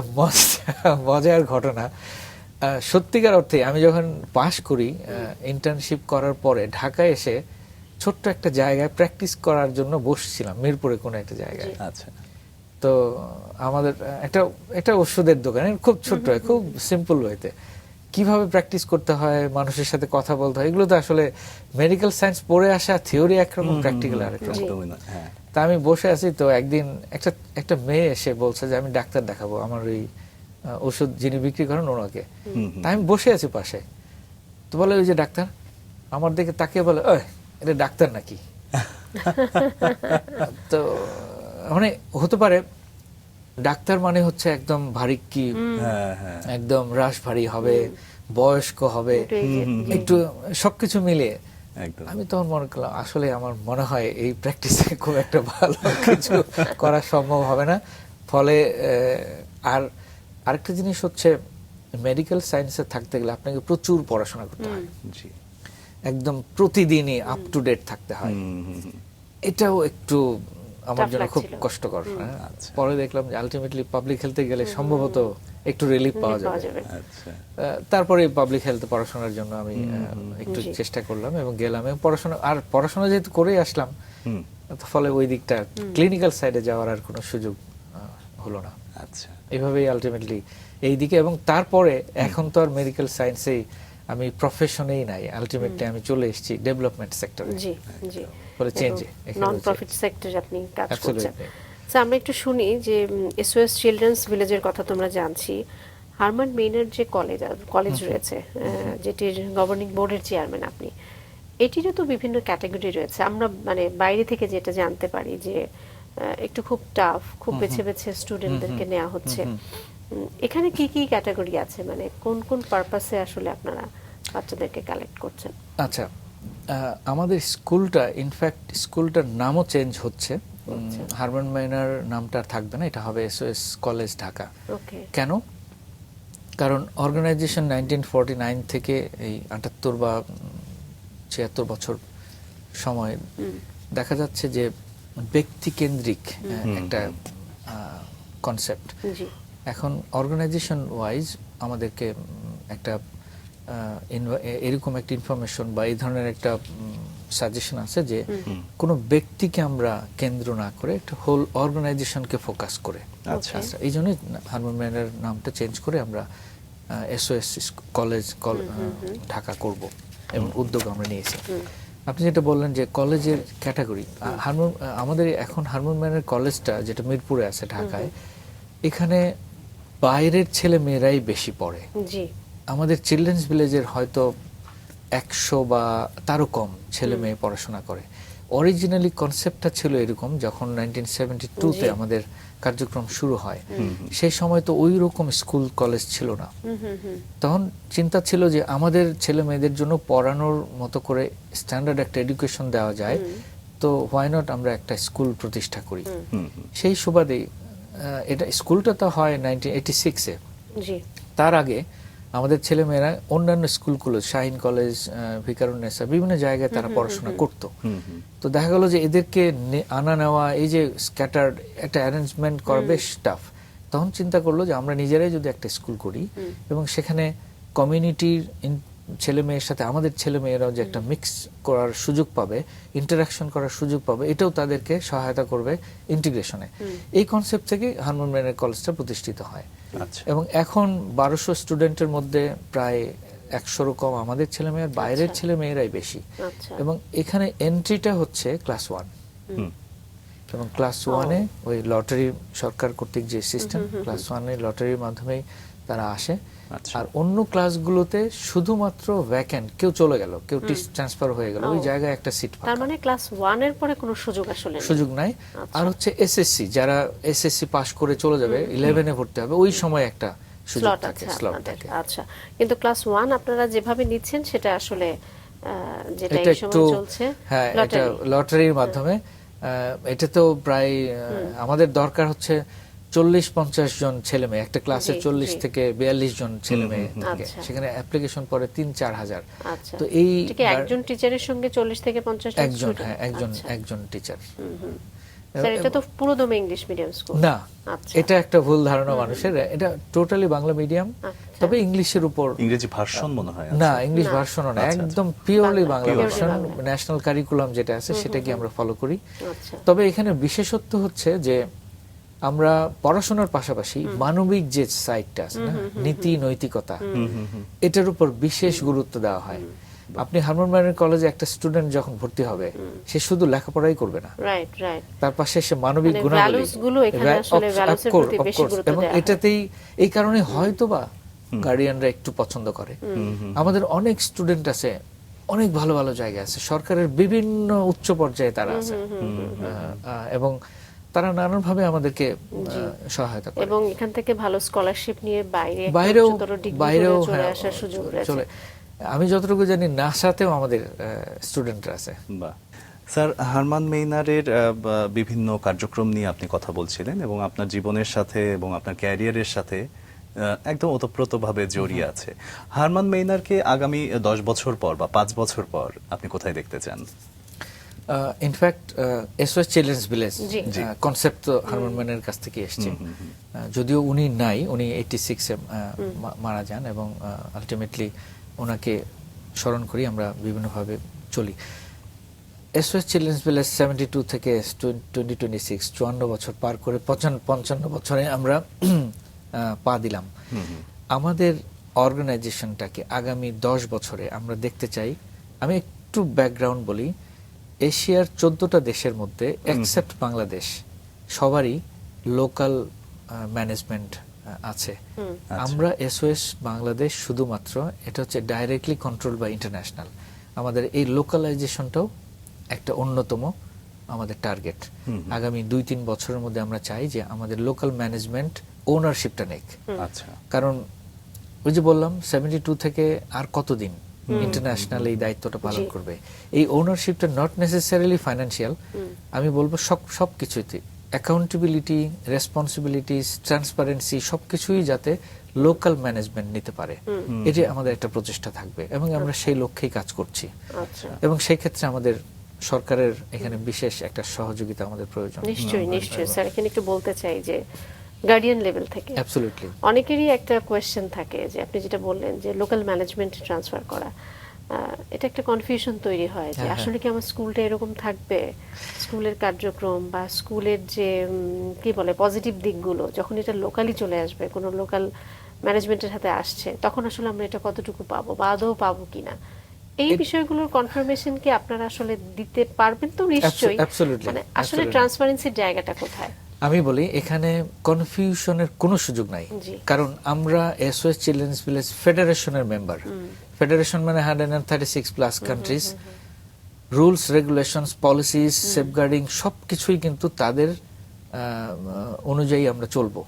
মজার ঘটনা। সত্যিকার অর্থে আমি যখন পাশ করি, ইন্টার্নশিপ করার পরে ঢাকায় এসে ছোট্ট একটা জায়গায় প্র্যাকটিস করার জন্য বসছিলাম, মিরপুরে কোনো একটা জায়গায়। আচ্ছা। তো আমাদের একটা ওষুধের দোকানে, খুব ছোট্ট, খুব সিম্পল ওয়েতে কিভাবে প্র্যাকটিস করতে হয়, মানুষের সাথে কথা বলতে হয়, এগুলো তো আসলে মেডিকেল সায়েন্স পড়ে আসা থিওরি একরকম, প্র্যাকটিক্যাল আরেকরকম। একদমই না, হ্যাঁ। তা আমি বসে আছি, তো একদিন একটা মেয়ে এসে বলছে যে আমি ডাক্তার দেখাবো, আমার ওই ওষুধ যিনি বিক্রি করেন ওনাকে। তা আমি বসে আছি পাশে, তো বলে ওই যে ডাক্তার, আমার দিকে তাকিয়ে বলে ওই এটা ডাক্তার নাকি? তো মানে হতে পারে ডাক্তার মানে হচ্ছে একদম ভারী, কি হ্যাঁ, হ্যাঁ। একদম রাশ ভারী হবে, বয়স্ক হবে, একটু সবকিছু মিলিয়ে। একদম। আমি তখন মনে করলাম আসলে আমার মনে হয় এই প্র্যাকটিসে খুব একটা ভালো কিছু করা সম্ভব হবে না। ফলে আরেকটা জিনিস হচ্ছে, মেডিকেল সায়েন্সে থাকতে গেলে আপনাকে প্রচুর পড়াশোনা করতে হয়, জি। একদম প্রতিদিনই আপ টু ডেট থাকতে হয়। এটাও একটু আমার Tough জন্য খুব লাগছিল। কষ্টকর। হ্যাঁ। আচ্ছা। পরে দেখলাম যে আলটিমেটলি পাবলিক হেলথে গেলে সম্ভবত একটু রিলিফ পাওয়া যাবে। আচ্ছা। তারপরে পাবলিক হেলথে পড়াশোনার জন্য আমি একটু জি। চেষ্টা করলাম এবং গেলাম, এবং পড়াশোনা যেহেতু করেই আসলাম, ফলে ওই দিকটা ক্লিনিক্যাল সাইডে যাওয়ার আর কোনো সুযোগ হলো না। আচ্ছা। এইভাবেই আলটিমেটলি এই দিকে, এবং তারপরে এখন তো আর মেডিকেল সায়েন্সেই আমি প্রফেশনেই নাই, আলটিমেটলি আমি চলে এসেছি ডেভেলপমেন্ট সেক্টরে। জি জি ফলে চেঞ্জ, নন প্রফিট সেক্টরে আপনি কাজ করছেন। স্যার, আমরা একটু শুনি যে SOS চিলড্রেন্স ভিলেজের কথা তোমরা জানছি, হারমান মেইনার যে কলেজ রয়েছে, যেটির গভর্নিং বোর্ডের চেয়ারম্যান আপনি, এটিরও তো বিভিন্ন ক্যাটাগরি রয়েছে। আমরা মানে বাইরে থেকে যেটা জানতে পারি যে একটু খুব টাফ, খুব বেছে বেছে স্টুডেন্টদেরকে নেওয়া হচ্ছে। এখানে কি কি ক্যাটাগরি আছে, মানে কোন কোন পারপাসে আসলে আপনারা বাচ্চাদেরকে কালেক্ট করছেন? আচ্ছা, আমাদের স্কুলটা, ইনফ্যাক্ট স্কুলটার নামও চেঞ্জ হচ্ছে। হারমান মাইনার নামটা আর থাকবে না, এটা হবে SOS কলেজ ঢাকা। ওকে। কেন? কারণ অর্গানাইজেশন 1949 থেকে এই 78 বা 76 বছর সময় দেখা যাচ্ছে যে ব্যক্তিকেন্দ্রিক একটা কনসেপ্ট। জি। এখন অর্গানাইজেশন ওয়াইজ আমাদেরকে একটা এরকম একটা ইনফরমেশন বা এই ধরনের একটা সাজেশন আছে যে কোনো ব্যক্তিকে আমরা কেন্দ্র না করে একটা হোল অর্গানাইজেশনকে ফোকাস করে। আচ্ছা। এই জন্যই হারমান মাইনার নামটা চেঞ্জ করে আমরা SOS কলেজ ঢাকা করব এবং উদ্যোগ আমরা নিয়েছি। আপনি যেটা বললেন যে কলেজের ক্যাটাগরি, আমাদের এখন হারমান মাইনার কলেজটা যেটা মিরপুরে আছে ঢাকায়, এখানে বাইরের ছেলে মেয়েরাই বেশি পড়ে। জি। আমাদের চিলড্রেন্স ভিলেজের হয়তো 100 বা তারও কম ছেলে মেয়ে পড়াশোনা করে, অরিজিনালি কনসেপ্টটা ছিল এরকম, যখন 1972-তে জি। আমাদের কার্যক্রম শুরু হয়, সেই সময় তো ওই রকম স্কুল কলেজ ছিল না। তখন চিন্তা ছিল যে আমাদের ছেলে মেয়েদের জন্য পড়ানোর মতো করে স্ট্যান্ডার্ড একটা এডুকেশন দেওয়া যায়, তো হোয়াই নট আমরা একটা স্কুল প্রতিষ্ঠা করি। সেই সুবাদে এটা স্কুলটা তো হয় 1986-এ। জি। তার আগে আমাদের ছেলেমেয়েরা অন্যান্য স্কুলগুলো, শাহিন কলেজ, ভিকারুন্নেসা, বিভিন্ন জায়গায় তারা পড়াশোনা করত। তো দেখা গেল যে এদেরকে আনা নেওয়া, এই যে স্ক্যাটার্ড একটা অ্যারেঞ্জমেন্ট করা বেশ টাফ। তখন চিন্তা করলো যে আমরা নিজেরাই যদি একটা স্কুল করি এবং সেখানে কমিউনিটির ছেলে মেয়ের সাথে আমাদের ছেলে মেয়েরাও যে একটা মিক্স করার সুযোগ পাবে, ইন্টারাকশন করার সুযোগ পাবে, এটাও তাদেরকে সহায়তা করবে ইন্টিগ্রেশনে। এই কনসেপ্ট থেকে হারমোন মেরিল কলেজটা প্রতিষ্ঠিত হয়। আচ্ছা। এবং এখন 1200 স্টুডেন্টের মধ্যে প্রায় 100-রও কম আমাদের ছেলে মেয়ের, বাইরের ছেলে মেয়েরাই বেশি। আচ্ছা। এবং এখানে এন্ট্রিটা হচ্ছে ক্লাস 1, এবং ক্লাস 1-এ ওই লটারি, সরকার কর্তৃক যে সিস্টেম, ক্লাস 1-এ লটারির মাধ্যমেই তারা আসে। আচ্ছা। আর অন্য ক্লাসগুলোতে শুধুমাত্র ভ্যাকেন্ট, কেউ চলে গেল, কেউ ট্রান্সফার হয়ে গেল, ওই জায়গায় একটা সিট তার ফাঁকা, মানে ক্লাস 1 এর পরে কোনো সুযোগ আসলে নেই। সুযোগ নাই। আচ্ছা। আর হচ্ছে এসএসসি, যারা এসএসসি পাস করে চলে যাবে 11-এ ভর্তি হবে, ওই সময় একটা সুযোগ স্লট থাকে, আছে স্লট আপনাদের। থাকে। আচ্ছা, কিন্তু ক্লাস 1 আপনারা যেভাবে নিচ্ছেন সেটা আসলে যেটা এটা এই একটু, সময় চলছে হ্যাঁ, এটা লটারি। লটারির মাধ্যমে। এটা তো প্রায় আমাদের দরকার হচ্ছে 40-50 জন ছেলে মেয়ে, একটা ক্লাসে জি, 40 জি। থেকে 42 জন ছেলে মেয়ে থাকে, আচ্ছা। সেখানে অ্যাপ্লিকেশন পড়ে 3-4 হাজার। আচ্ছা, তো এই এটা কি একজন টিচারের সঙ্গে 40 থেকে 50 জন একজন, student? হ্যাঁ, আচ্ছা। একজন টিচার। স্যার, এটা তো পুরোদমে ইংলিশ মিডিয়াম স্কুল না, আচ্ছা। এটা একটা ভুল ধারণা মানুষের, এটা টোটালি বাংলা মিডিয়াম, আচ্ছা। তবে ইংলিশের উপর ইংরেজি ভার্সন মনে হয় না, আছে। ইংলিশ না। ভার্সনও না, আচ্ছা, একদম purely Bangla, Bangla purely version. Bangla. National curriculum যেটা আছে সেটা কি আমরা ফলো করি। আচ্ছা। তবে এখানে বিশেষত্ব হচ্ছে যে আমরা পড়াশোনার পাশাপাশি মানবিক যে সাইডটা আছে না, নীতি নৈতিকতা, এটার উপর বিশেষ গুরুত্ব দেওয়া হয়। আপনি হারমোন মেরিল কলেজে একটা স্টুডেন্ট যখন ভর্তি হবে, সে শুধু লেখাপড়াই করবে না, রাইট, রাইট। তার পাশে সে মানবিক মানে গুণাবলী, values গুলো এখানে আসলে values এর প্রতি বেশি গুরুত্ব এবং দেওয়া হয়। এটাতেই এই কারণে হয়তোবা গার্ডিয়ানরা একটু পছন্দ করে। আমাদের অনেক স্টুডেন্ট আছে, অনেক ভালো ভালো জায়গায় আছে, সরকারের বিভিন্ন উচ্চ পর্যায়ে তারা আছে, এবং তারা নানানভাবে আমাদেরকে সহায়তা করে। এবং এখান থেকে ভালো স্কলারশিপ নিয়ে বাইরেও বাইরেও চলে হ্যাঁ, আসার সুযোগ রয়েছে। চলে। আমি যতটুকু জানি নাসাতেও আমাদের স্টুডেন্টরা আছে। বাহ। স্যার, হারমান মেইনারের বিভিন্ন কার্যক্রম নিয়ে আপনি কথা বলছিলেন এবং আপনার জীবনের সাথে এবং আপনার ক্যারিয়ারের সাথে একদম ওতপ্রোতভাবে জড়িয়ে আছে। হারমান মেইনারকে আগামী 10 বছর পর বা 5 বছর পর আপনি কোথায় দেখতে চান? ইনফ্যাক্ট এসওএস চিলড্রেন্স ভিলেজ জি। কনসেপ্ট তো হারমোন ম্যানের কাছ থেকে এসেছে। যদিও উনি নাই, উনি 86-এ মারা যান, এবং আলটিমেটলি ওনাকে স্মরণ করি, আমরা বিভিন্নভাবে চলি। এসওএস চিলড্রেন্স ভিলেজ 72 থেকে 2026, 54 বছর পার করে 55 বছরে আমরা পা দিলাম। আমাদের অর্গানাইজেশনটাকে আগামী 10 বছরে আমরা দেখতে চাই, আমি একটু ব্যাকগ্রাউন্ড বলি, এশিয়ার 14টা দেশের মধ্যে এক্সেপ্ট বাংলাদেশ সবারই লোকাল ম্যানেজমেন্ট আছে। আমরা এসওএস বাংলাদেশ শুধুমাত্র, এটা হচ্ছে ডাইরেক্টলি কন্ট্রোল বাই ইন্টারন্যাশনাল। আমাদের এই লোকালাইজেশনটাও একটা অন্যতম আমাদের টার্গেট। আগামী 2-3 বছরের মধ্যে আমরা চাই যে আমাদের লোকাল ম্যানেজমেন্ট ওনারশিপটা নেক। আচ্ছা। কারণ ওই যে বললাম 72 থেকে আর কতদিন ইন্টারন্যাশনাল এই দায়িত্বটা পালন করবে। এই ওনারশিপটা নট নেসেসারিলি ফাইন্যান্সিয়াল, আমি বলবো সব কিছুতে অ্যাকাউন্টেবিলিটি, রেসপন্সিবিলিটিস, ট্রান্সপারেন্সি সবকিছুই যাতে লোকাল ম্যানেজমেন্ট নিতে পারে, এটি আমাদের একটা প্রচেষ্টা থাকবে, এবং আমরা সেই লক্ষ্যেই কাজ করছি। আচ্ছা। এবং সেই ক্ষেত্রে আমাদের সরকারের এখানে বিশেষ একটা সহযোগিতা আমাদের প্রয়োজন। নিশ্চয়ই, নিশ্চয়ই স্যার, এখানে একটু বলতে চাই যে গার্ডিয়ান লেভেল থেকে অ্যাবসলিউটলি অনেকেরই একটা কোয়েশ্চেন থাকে যে আপনি যেটা বললেন যে লোকাল ম্যানেজমেন্ট ট্রান্সফার করা, এটা একটা কনফিউশন তৈরি হয় যে আসলে কি আমার স্কুলটা এরকম থাকবে, স্কুলের কার্যক্রম বা স্কুলের যে কি বলে পজিটিভ দিকগুলো যখন এটা লোকালি চলে আসবে, কোনো লোকাল ম্যানেজমেন্টের হাতে আসছে, তখন আসলে আমরা এটা কতটুকু পাবো বা আদৌ পাবো কিনা, এই বিষয়গুলোর কনফার্মেশন কি আপনারা আসলে দিতে পারবেন? তো নিশ্চয়ই, Absolutely, মানে আসলে absolutely. ট্রান্সপারেন্সির জায়গাটা কোথায়? আমি বলি এখানে কনফিউশনের কোনো সুযোগ নাই, জি। কারণ আমরা এসওএস চিলড্রেন্স ভিলেজ ফেডারেশনের মেম্বার। ফেডারেশন মানে 136 plus countries. Rules, regulations, policies, safeguarding সবকিছুই কিন্তু তাদের অনুযায়ী আমরা চলবো।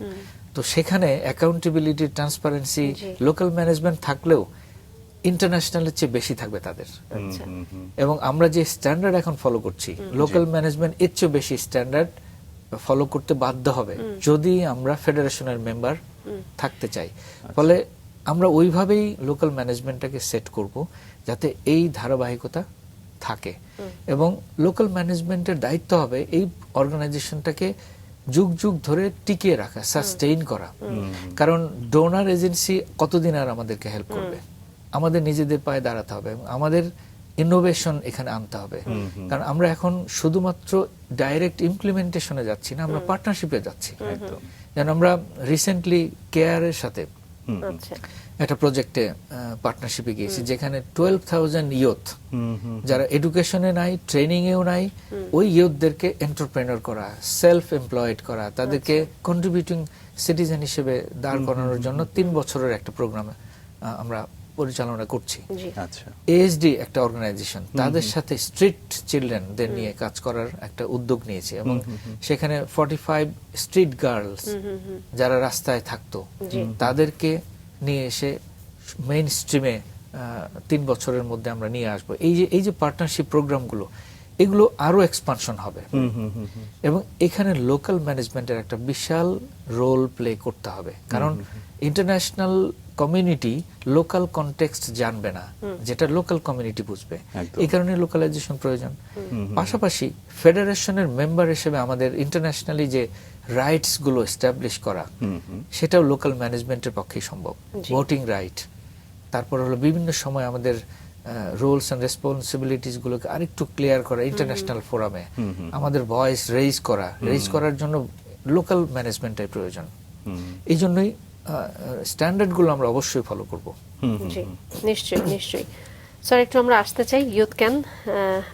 তো সেখানে অ্যাকাউন্টেবিলিটি, ট্রান্সপারেন্সি, লোকাল ম্যানেজমেন্ট থাকলেও ইন্টারন্যাশনালের চেয়ে বেশি থাকবে তাদের। আচ্ছা এবং আমরা যে স্ট্যান্ডার্ড এখন ফলো করছি, লোকাল ম্যানেজমেন্ট এর চেয়ে বেশি স্ট্যান্ডার্ড ফলো করতে বাধ্য হবে যদি আমরা ফেডারেশনের মেম্বার থাকতে চাই। ফলে আমরা ওইভাবেই লোকাল ম্যানেজমেন্টটাকে সেট করব যাতে এই ধারাবাহিকতা থাকে। এবং লোকাল ম্যানেজমেন্টের দায়িত্ব হবে এই অর্গানাইজেশনটাকে যুগ যুগ ধরে টিকিয়ে রাখা, সাস্টেইন করা। কারণ ডোনার এজেন্সি কতদিন আর আমাদেরকে হেল্প করবে? আমাদের নিজেদের পায়ে দাঁড়াতে হবে, আমাদের ইনোভেশন এখানে আনতে হবে। কারণ আমরা এখন শুধুমাত্র ডাইরেক্ট ইমপ্লিমেন্টেশনে যাচ্ছি না, আমরা পার্টনারশিপে যাচ্ছি। যেন আমরা রিসেন্টলি কেয়ারের সাথে আচ্ছা একটা প্রজেক্টে পার্টনারশিপে গিয়েছি, যেখানে 12,000 ইয়ুথ যারা এডুকেশনে নাই, ট্রেনিং এও নাই, ওই ইয়ুথদেরকে এন্টারপ্রেনার করা, সেলফ এমপ্লয়েড করা, তাদেরকে কন্ট্রিবিউটিং সিটিজেন হিসেবে দাঁড় করানোর জন্য 3 বছরের একটা প্রোগ্রাম আমরা পরিচালনা করছি। জি আচ্ছা এএসডি একটা অর্গানাইজেশন, তাদের সাথে স্ট্রিট চিলড্রেনদের নিয়ে কাজ করার একটা উদ্যোগ নিয়েছে। এবং সেখানে 45 স্ট্রিট গার্লস যারা রাস্তায় থাকতো তাদেরকে নিয়ে এসে মেইন স্ট্রিমে 3 বছরের মধ্যে আমরা নিয়ে আসবো। এই যে পার্টনারশিপ প্রোগ্রামগুলো, এগুলো আরো এক্সপানশন হবে। এবং এখানে লোকাল ম্যানেজমেন্টের একটা বিশাল রোল প্লে করতে হবে। কারণ ইন্টারন্যাশনাল কমিউনিটি লোকাল কনটেক্সট জানবে না, যেটা লোকাল কমিউনিটি বুঝবে। এই কারণে লোকালাইজেশন প্রয়োজন। পাশাপাশি ফেডারেশনের মেম্বার হিসেবে আমাদের ইন্টারন্যাশনালি যে রাইটস গুলো এস্টাবলিশ করা, সেটাও লোকাল ম্যানেজমেন্টের পক্ষেই সম্ভব। ভোটিং রাইট, তারপর হলো বিভিন্ন সময় আমাদের রোলস এন্ড রেসপন্সিবিলিটিস গুলোকে আরেকটু ক্লিয়ার করা ইন্টারন্যাশনাল ফোরামে, আমাদের ভয়েস রেইজ করার জন্য লোকাল ম্যানেজমেন্টের প্রয়োজন। এই জন্যই স্ট্যান্ডার্ড গুলো আমরা অবশ্যই ফলো করব। জি নিশ্চয়ই নিশ্চয়ই। স্যার একটু আমরা আসতে চাই ইউথ ক্যান,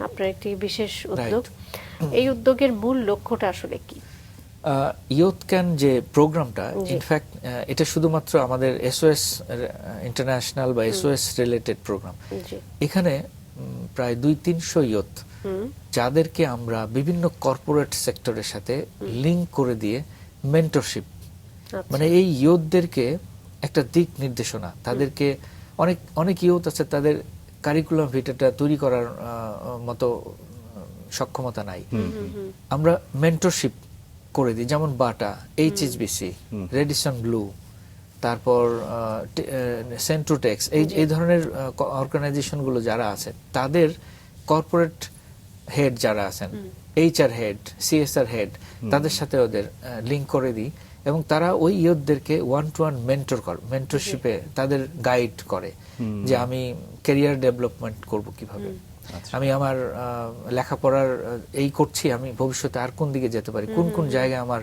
আপনার একটি বিশেষ উদ্যোগ। এই উদ্যোগের মূল লক্ষ্যটা আসলে কি? ইউথ ক্যান যে প্রোগ্রামটা, ইনফ্যাক্ট এটা শুধুমাত্র আমাদের এসওএস ইন্টারন্যাশনাল বা এসওএস রিলেটেড প্রোগ্রাম। এখানে প্রায় 200-300 ইউথ যাদেরকে আমরা বিভিন্ন কর্পোরেট সেক্টরের সাথে লিংক করে দিয়ে মেন্টরশিপ, মানে এই ইউথদেরকে একটা দিক নির্দেশনা, তাদেরকে অনেক ইউথ আছে তাদের কারিকুলাম ভিটাটা তৈরি করার মতো সক্ষমতা নাই, আমরা মেন্টরশিপ করে দিই। যেমন বাটা, এইচএসবিসি, রেডিসন ব্লু, তারপর সেন্ট্রোটেক্স, এই ধরনের অর্গানাইজেশনগুলো যারা আছে তাদের কর্পোরেট হেড যারা আছেন, এইচআর হেড, সিএসআর হেড, তাদের সাথে ওদের লিংক করে দিই। এবং তারা ওই ইয়ুথদেরকে 1-to-1 মেন্টরশিপে তাদের গাইড করে যে আমি ক্যারিয়ার ডেভেলপমেন্ট করব কিভাবে, আমি আমার লেখাপড়ার এই করছি, আমি ভবিষ্যতে আর কোন দিকে যেতে পারি, কোন কোন জায়গায় আমার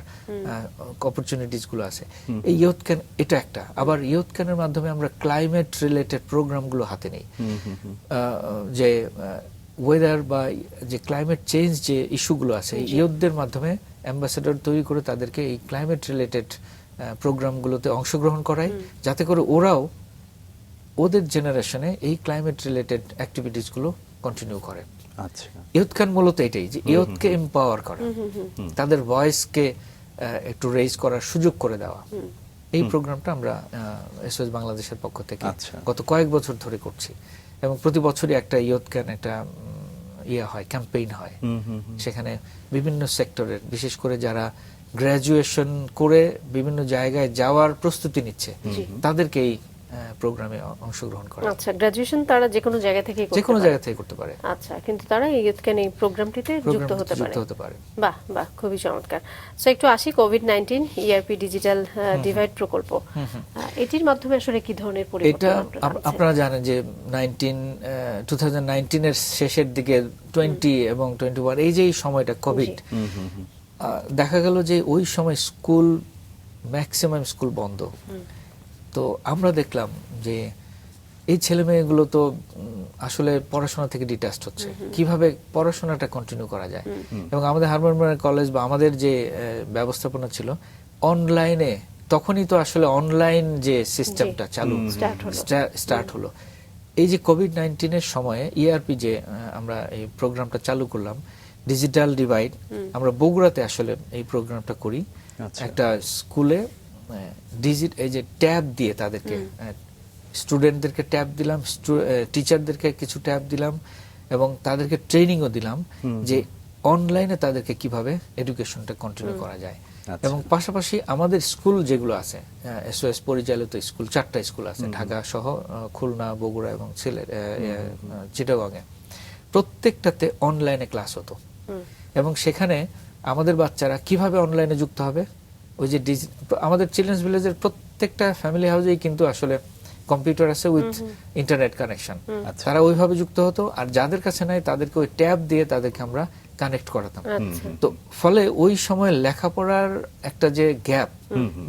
অপরচুনিটিস গুলো আছে। এই ইয়ুথ ক্যান এটা একটা। আবার ইয়ুথ ক্যানের মাধ্যমে আমরা ক্লাইমেট রিলেটেড প্রোগ্রামগুলো হাতে নেই, যে ওয়েদার বা যে ক্লাইমেট চেঞ্জ যে ইস্যুগুলো আছে, ইয়ুথদের মাধ্যমে অ্যাম্বাসেডর তৈরি করে তাদেরকে এই ক্লাইমেট রিলেটেড প্রোগ্রামগুলোতে অংশগ্রহণ করায়, যাতে করে ওরাও ওদের জেনারেশনে এই ক্লাইমেট রিলেটেড অ্যাক্টিভিটিস গুলো কন্টিনিউ করে। আচ্ছা, ইয়ুথ ক্যান মূলত এটাই, যে ইয়ুথকে এম্পাওয়ার করা, তাদের ভয়েসকে একটু রেইজ করার সুযোগ করে দেওয়া। এই প্রোগ্রামটা আমরা এসওএস বাংলাদেশের পক্ষ থেকে গত কয়েক বছর ধরে করছি। এবং প্রতি বছরই একটা ইয়ুথ ক্যান একটা হয়, ক্যাম্পেইন হয়। সেখানে বিভিন্ন সেক্টরের, বিশেষ করে যারা গ্রাজুয়েশন করে বিভিন্ন জায়গায় যাওয়ার প্রস্তুতি নিচ্ছে, তাদেরকে এই প্রোগ্রামে অংশগ্রহণ করে। আচ্ছা, গ্রাজুয়েশন তারা যে কোনো জায়গা থেকে করতে পারে। আচ্ছা, কিন্তু তারা এই ইউথ ক্যান এই প্রোগ্রামটিতে যুক্ত হতে পারে। বাহ বাহ, খুবই চমৎকার। সো একটু আসি কোভিড-19 ইআরপি ডিজিটাল ডিভাইড প্রকল্প, এটির মাধ্যমে আসলে কি ধরনের পরিবর্তন আপনারা জানেন যে 2019 এর শেষের দিকে 20 এবং 21 এই যে সময়টা কোভিড, দেখা গেল যে ওই সময় ম্যাক্সিমাম স্কুল বন্ধ। তো আমরা দেখলাম যে এই ছেলে মেয়েগুলো তো আসলে পড়াশোনা থেকে ডিটাচড হচ্ছে, কিভাবে পড়াশোনাটা কন্টিনিউ করা যায়। এবং আমাদের হারমোনিয়াম কলেজ বা আমাদের যে ব্যবস্থাপনা ছিল অনলাইনে, তখনই তো আসলে অনলাইন যে সিস্টেমটা চালু স্টার্ট হলো। এই যে কোভিড-19 সময়ে ইআরপি যে আমরা এই প্রোগ্রামটা চালু করলাম, ডিজিটাল ডিভাইড, আমরা বগুড়াতে আসলে এই প্রোগ্রামটা করি। আচ্ছা। একটা স্কুলে এই যে ট্যাব দিয়ে তাদেরকে, স্টুডেন্টদেরকে ট্যাব দিলাম, টিচারদেরকে কিছু ট্যাব দিলাম, এবং তাদেরকে ট্রেনিংও দিলাম যে অনলাইনে তাদেরকে কিভাবে এডুকেশনটা কন্টিনিউ করা যায়। আচ্ছা। এবং পাশাপাশি আমাদের স্কুল যেগুলো আছে, এসওএস পরিচালিত স্কুল 4টা স্কুল আছে ঢাকা সহ, খুলনা, বগুড়া এবং চিটাগংয়ে, প্রত্যেকটাতে অনলাইনে ক্লাস হতো। এবং সেখানে আমাদের বাচ্চারা কিভাবে অনলাইনে যুক্ত হবে, ওই যে আমাদের চিলড্রেন্স ভিলেজের প্রত্যেকটা ফ্যামিলি হাউসেই কিন্তু আসলে কম্পিউটার আছে উইথ ইন্টারনেট কানেকশন, আচ্ছা। তারা ওইভাবে যুক্ত হতো। আর যাদের কাছে নাই তাদেরকে ওই ট্যাব দিয়ে তাদেরকে আমরা কানেক্ট করাতাম। তো ফলে ওই সময় লেখাপড়ার একটা যে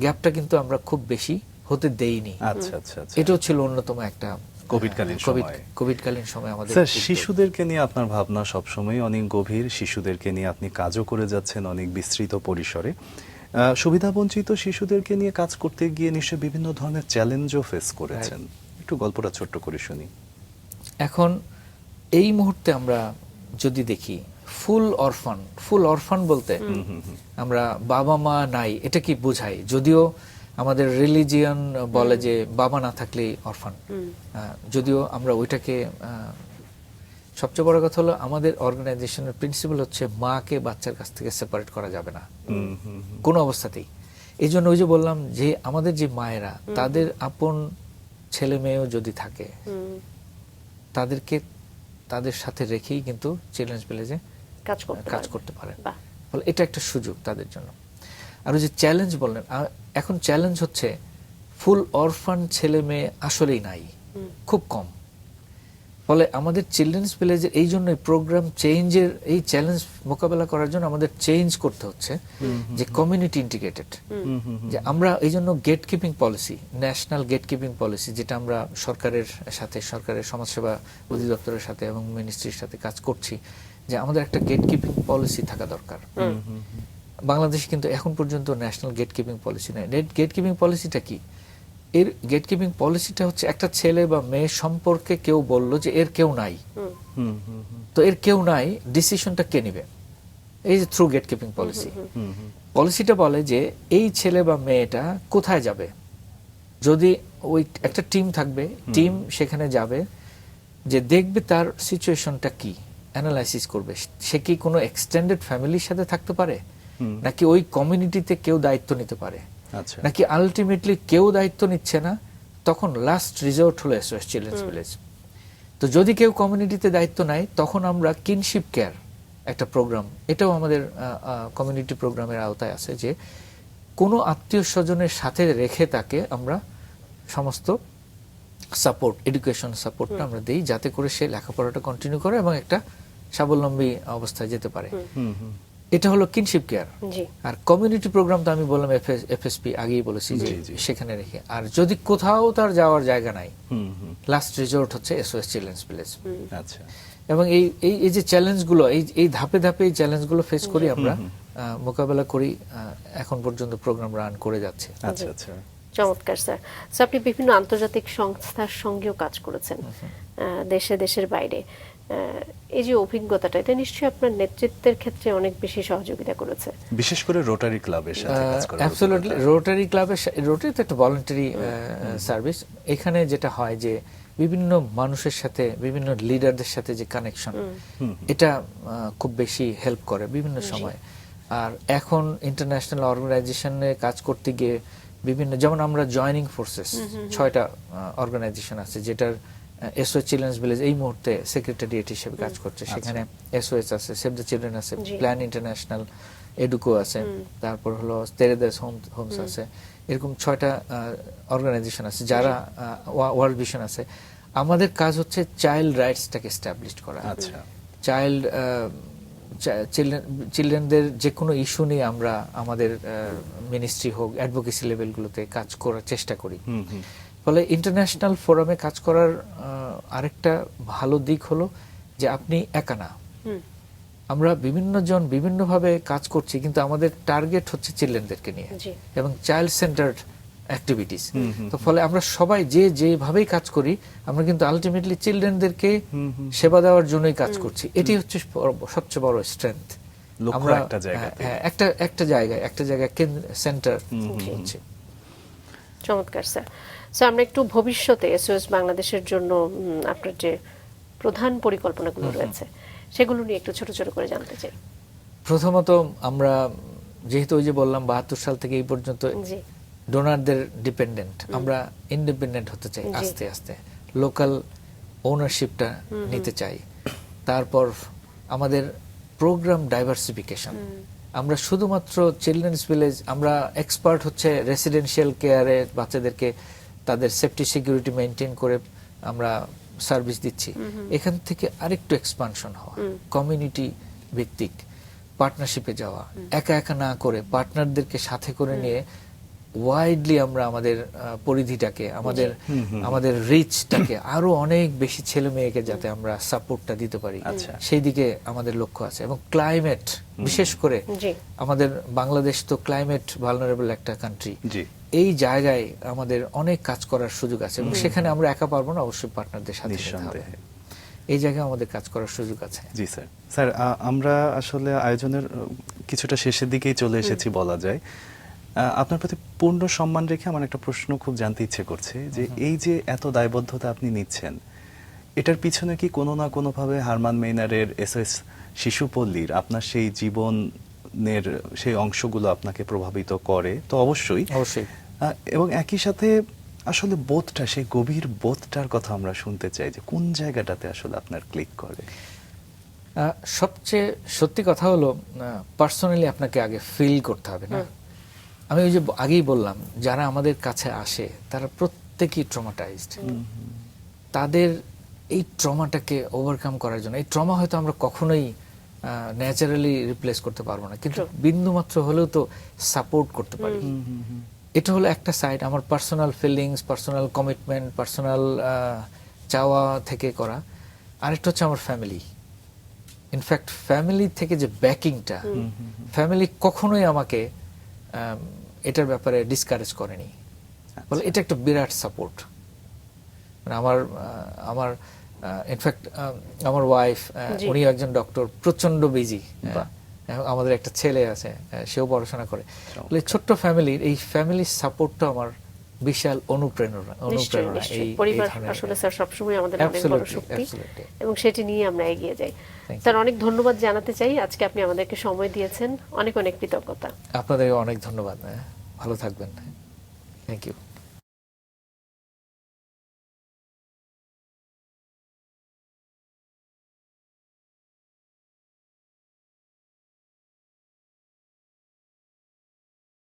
গ্যাপটা কিন্তু আমরা খুব বেশি হতে দেইনি। আচ্ছা আচ্ছা আচ্ছা। এটাও ছিল অন্যতম একটা কোভিডকালীন সময় আমাদের। স্যার, শিশুদেরকে নিয়ে আপনার ভাবনা সবসময় অনেক গভীর, শিশুদেরকে নিয়ে আপনি কাজও করে যাচ্ছেন অনেক বিস্তৃত পরিসরে। সুবিধাবঞ্চিত শিশুদেরকে নিয়ে কাজ করতে গিয়ে নিশ্চয়ই বিভিন্ন ধরনের চ্যালেঞ্জও ফেস করেছেন, একটু গল্পটা ছোট্ট করে শুনি। এখন এই মুহূর্তে আমরা যদি দেখি ফুল অরফান বলতে আমরা বাবা মা নাই এটা কি বোঝায়, যদিও আমাদের রিলিজিয়ন বলে যে বাবা না থাকলেই অরফান, যদিও আমরা ওইটাকে, সবচেয়ে বড় কথা হলো আমাদের অর্গানাইজেশনের প্রিন্সিপাল হচ্ছে মাকে বাচ্চার কাছ থেকে সেপারেট করা যাবে না কোনো অবস্থাতেই। এই জন্য ওই যে বললাম যে আমাদের যে মায়েরা, তাদের আপন ছেলে মেয়েও যদি থাকে, তাদেরকে তাদের সাথে রেখেই কিন্তু চিলড্রেন্স ভিলেজে কাজ করতে পারে। ফলে এটা একটা সুযোগ তাদের জন্য। আর ওই যে চ্যালেঞ্জ বললেন, এখন চ্যালেঞ্জ হচ্ছে ফুল অরফান ছেলে মেয়ে আসলেই নাই, খুব কম। ফলে আমাদের চিলড্রেন্স ভিলেজের এই জন্য প্রোগ্রাম চেঞ্জের এই চ্যালেঞ্জ মোকাবেলা করার জন্য আমাদের চেঞ্জ করতে হচ্ছে যে কমিউনিটি ইন্টিগ্রেটেড, যে আমরা এই জন্য gate keeping policy, national gate keeping policy, যেটা আমরা সরকারের সাথে, সরকারের সমাজসেবা অধিদপ্তরের সাথে এবং মিনিস্ট্রির সাথে কাজ করছি, যে আমাদের একটা গেট কিপিং পলিসি থাকা দরকার। বাংলাদেশে কিন্তু এখন পর্যন্ত ন্যাশনাল গেট কিপিং পলিসি নেই। গেট কিপিং পলিসিটা কি? এর গেট কিপিং পলিসিটা হচ্ছে একটা ছেলে বা মেয়ে সম্পর্কে কেউ বলল যে এর কেউ নাই, তো এর কেউ নাই, ডিসিশনটা কে নেবে? এই যে থ্রু গেট কিপিং পলিসি, পলিসিটা বলে যে এই ছেলে বা মেয়েটা কোথায় যাবে। যদি ওই একটা টিম থাকবে, টিম সেখানে যাবে, যে দেখবে তার সিচুয়েশনটা কি, অ্যানালাইসিস করবে, সে কি কোনো এক্সটেন্ডেড ফ্যামিলির সাথে থাকতে পারে, নাকি ওই কমিউনিটিতে কেউ দায়িত্ব নিতে পারে, নাকি আলটিমেটলি কেউ দায়িত্ব নিচ্ছে না, তখন লাস্ট রিসোর্ট হলো এসওএস চিলড্রেন্স ভিলেজ। তো যদি কেউ কমিউনিটিতে দায়িত্ব নেয়, তখন আমরা কিনশিপ কেয়ার একটা প্রোগ্রাম, এটাও আমাদের কমিউনিটি প্রোগ্রামের আওতায় আছে, যে কোনো আত্মীয় স্বজনের সাথে রেখে তাকে আমরা সমস্ত সাপোর্ট, এডুকেশন সাপোর্টটা আমরা দিই, যাতে করে সে লেখাপড়াটা কন্টিনিউ করে এবং একটা স্বাবলম্বী অবস্থায় যেতে পারে। এটা হলো কিনশিপ কেয়ার। আর কমিউনিটি প্রোগ্রাম তো আমি বললাম এফএসপি, আগেই বলেছি যে সেখানে রেখে। আর যদি কোথাও তার যাওয়ার জায়গা নাই, লাস্ট রিসোর্ট হচ্ছে এসওএস চিলড্রেন্স ভিলেজ। আচ্ছা। এবং এই যে চ্যালেঞ্জগুলো, এই ধাপে ধাপে এই চ্যালেঞ্জগুলো ফেস করি আমরা, মোকাবেলা করি, এখন পর্যন্ত প্রোগ্রাম রান করে যাচ্ছে। আচ্ছা আচ্ছা, চমৎকার স্যার। আপনি বিভিন্ন আন্তর্জাতিক সংস্থার সঙ্গেও কাজ করেছেন, দেশের বাইরে। এই যে অভিজ্ঞতাটা, এটা নিশ্চয়ই আপনার নেতৃত্বের ক্ষেত্রে অনেক বেশি সহযোগিতা করেছে, বিশেষ করে রোটারি ক্লাবের সাথে কাজ করা। অ্যাবসলিউটলি, রোটারি ক্লাবের, রোটারি তো একটা ভলান্টারি সার্ভিস। এখানে যেটা হয় যে বিভিন্ন মানুষের সাথে, বিভিন্ন লিডারদের সাথে যে কানেকশন, এটা খুব বেশি হেল্প করে বিভিন্ন সময়। আর এখন ইন্টারন্যাশনাল অর্গানাইজেশনে কাজ করতে গিয়ে বিভিন্ন, যেমন আমরা জয়নিং ফোর্সেস 6টা অর্গানাইজেশন আছে, যেটার এসওএস চিলড্রেন্স ভিলেজ এই মুহূর্তে সেক্রেটারিয়েট হিসেবে কাজ করছে। সেখানে এসওএস আছে, সেভ দ্য চিলড্রেন আছে, প্ল্যান ইন্টারন্যাশনাল, এডুকো আছে, তারপর হলো তেরেদাস হোমস আছে, এরকম 6টা অর্গানাইজেশন আছে, যারা ওয়ার্ল্ড ভিশন আছে। আমাদের কাজ হচ্ছে চাইল্ড রাইটসটাকে এস্টাবলিশ করা। আচ্ছা। চিলড্রেনদের যে কোনো ইস্যু নিয়ে আমরা আমাদের মিনিস্ট্রি হোক, অ্যাডভোকেসি লেভেলগুলোতে কাজ করার চেষ্টা করি। ফলে ইন্টারন্যাশনাল ফোরামে কাজ করার আরেকটা ভালো দিক হলো যে আপনি একা না, আমরা বিভিন্ন জন বিভিন্নভাবে কাজ করছি, কিন্তু আমাদের টার্গেট হচ্ছে চিলড্রেনদেরকে নিয়ে, এবং চাইল্ড সেন্টার্ড অ্যাক্টিভিটিস। তো ফলে আমরা সবাই যেভাবেই কাজ করি আমরা কিন্তু আলটিমেটলি চিলড্রেনদেরকে সেবা দেওয়ার জন্যই কাজ করছি। এটি হচ্ছে সবচেয়ে বড় স্ট্রেংথ। লক্ষ্য আমরা একটা জায়গাতে। একটা জায়গায় সেন্টার হচ্ছে। চমৎকার স্যার। স্যার আমরা একটু ভবিষ্যতে এসওএস বাংলাদেশের জন্য আপনার যে প্রধান পরিকল্পনাগুলো রয়েছে সেগুলো নিয়ে একটু ছোট ছোট করে জানতে চাই। প্রথমত আমরা যেহেতু ওই যে বললাম 72 সাল থেকে এই পর্যন্ত জি ডোনারদের ডিপেন্ডেন্ট, আমরা ইন্ডিপেন্ডেন্ট হতে চাই জি। আস্তে আস্তে, লোকাল ওনারশিপটা নিতে চাই। তারপর আমাদের প্রোগ্রাম ডাইভার্সিফিকেশন, আমরা শুধুমাত্র চিলড্রেন্স ভিলেজ, আমরা এক্সপার্ট হচ্ছে রেসিডেন্সিয়াল কেয়ারে বাচ্চাদেরকে তাদের সেফটি সিকিউরিটি মেনটেন করে আমরা সার্ভিস দিচ্ছি। এখান থেকে আরেকটু এক্সপানশন হওয়া, কমিউনিটি ভিত্তিক পার্টনারশিপে যাওয়া, একা একা না করে পার্টনারদেরকে সাথে করে নিয়ে ওয়াইডলি আমরা আমাদের পরিধিটাকে, আমাদের রিচটাকে আরো অনেক বেশি ছেলে মেয়েকে যাতে আমরা সাপোর্টটা দিতে পারি, সেই দিকে আমাদের লক্ষ্য আছে। এবং ক্লাইমেট, বিশেষ করে জি আমাদের বাংলাদেশ তো ক্লাইমেট ভালনারেবল একটা কান্ট্রি, জি এই জায়গায় আমাদের অনেক কাজ করার সুযোগ আছে এবং সেখানে আমরা একা পারবো না, অবশ্যই পার্টনারদের সাথে নিতে হবে। নিঃসন্দেহে। এই জায়গায় আমাদের কাজ করার সুযোগ আছে। জি স্যার। স্যার আমরা আসলে আয়োজনের কিছুটা শেষের দিকেই চলে এসেছি বলা যায়। আপনার প্রতি পূর্ণ সম্মান রেখে আমার একটা প্রশ্ন খুব জানতে ইচ্ছে করছে যে এই যে এত দায়বদ্ধতা আপনি নিচ্ছেন, এটার পিছনে কি কোনো না কোনোভাবে হারমান মেইনারের এসএস শিশুপল্লীর আপনার সেই জীবনের সেই অংশগুলো আপনাকে প্রভাবিত করে? তো অবশ্যই অবশ্যই। এবং একই সাথে আসলে বোধটা, সেই গভীর বোধটার কথা আমরা শুনতে চাই যে কোন জায়গাটাতে আসলে আপনার ক্লিক করে। সবচেয়ে সত্যি কথা হলো পার্সোনালি আপনাকে আগে ফিল করতে হবে না। আমি ওই যে আগেই বললাম, যারা আমাদের কাছে আসে তারা প্রত্যেকেই ট্রমাটাইজড। তাদের এই ট্রমাটাকে ওভারকাম করার জন্য, এই ট্রমা হয়তো আমরা কখনোই ন্যাচারালি রিপ্লেস করতে পারবো না, কিন্তু বিন্দুমাত্র হলেও তো সাপোর্ট করতে পারি। এটা হলো একটা সাইড, আমার personal feelings, personal commitment, personal চাওয়া থেকে করা। আরেকটা হচ্ছে আমার ফ্যামিলি। ইনফ্যাক্ট ফ্যামিলি থেকে যে ব্যাকিংটা, ফ্যামিলি কখনোই আমাকে এটার ব্যাপারে ডিসকারেজ করেনি, বলে এটা একটা বিরাট সাপোর্ট। মানে আমার ইনফ্যাক্ট আমার ওয়াইফ, উনি একজন ডক্টর, প্রচন্ড বিজি, আমাদের একটা ছেলে আছে, সেও পড়াশোনা করে। ছোট্ট ফ্যামিলির এই ফ্যামিলির সাপোর্টটা আমার বিশাল অনুপ্রেরণা। পরিবার আসলে স্যার সবসময় আমাদের অনেক বড় শক্তি এবং সেটি নিয়ে আমরা এগিয়ে যাই। স্যার অনেক ধন্যবাদ জানাতে চাই, আজকে আপনি আমাদেরকে সময় দিয়েছেন, অনেক অনেক কৃতজ্ঞতা। আপনাদের অনেক ধন্যবাদ, ভালো থাকবেন, থ্যাংক ইউ।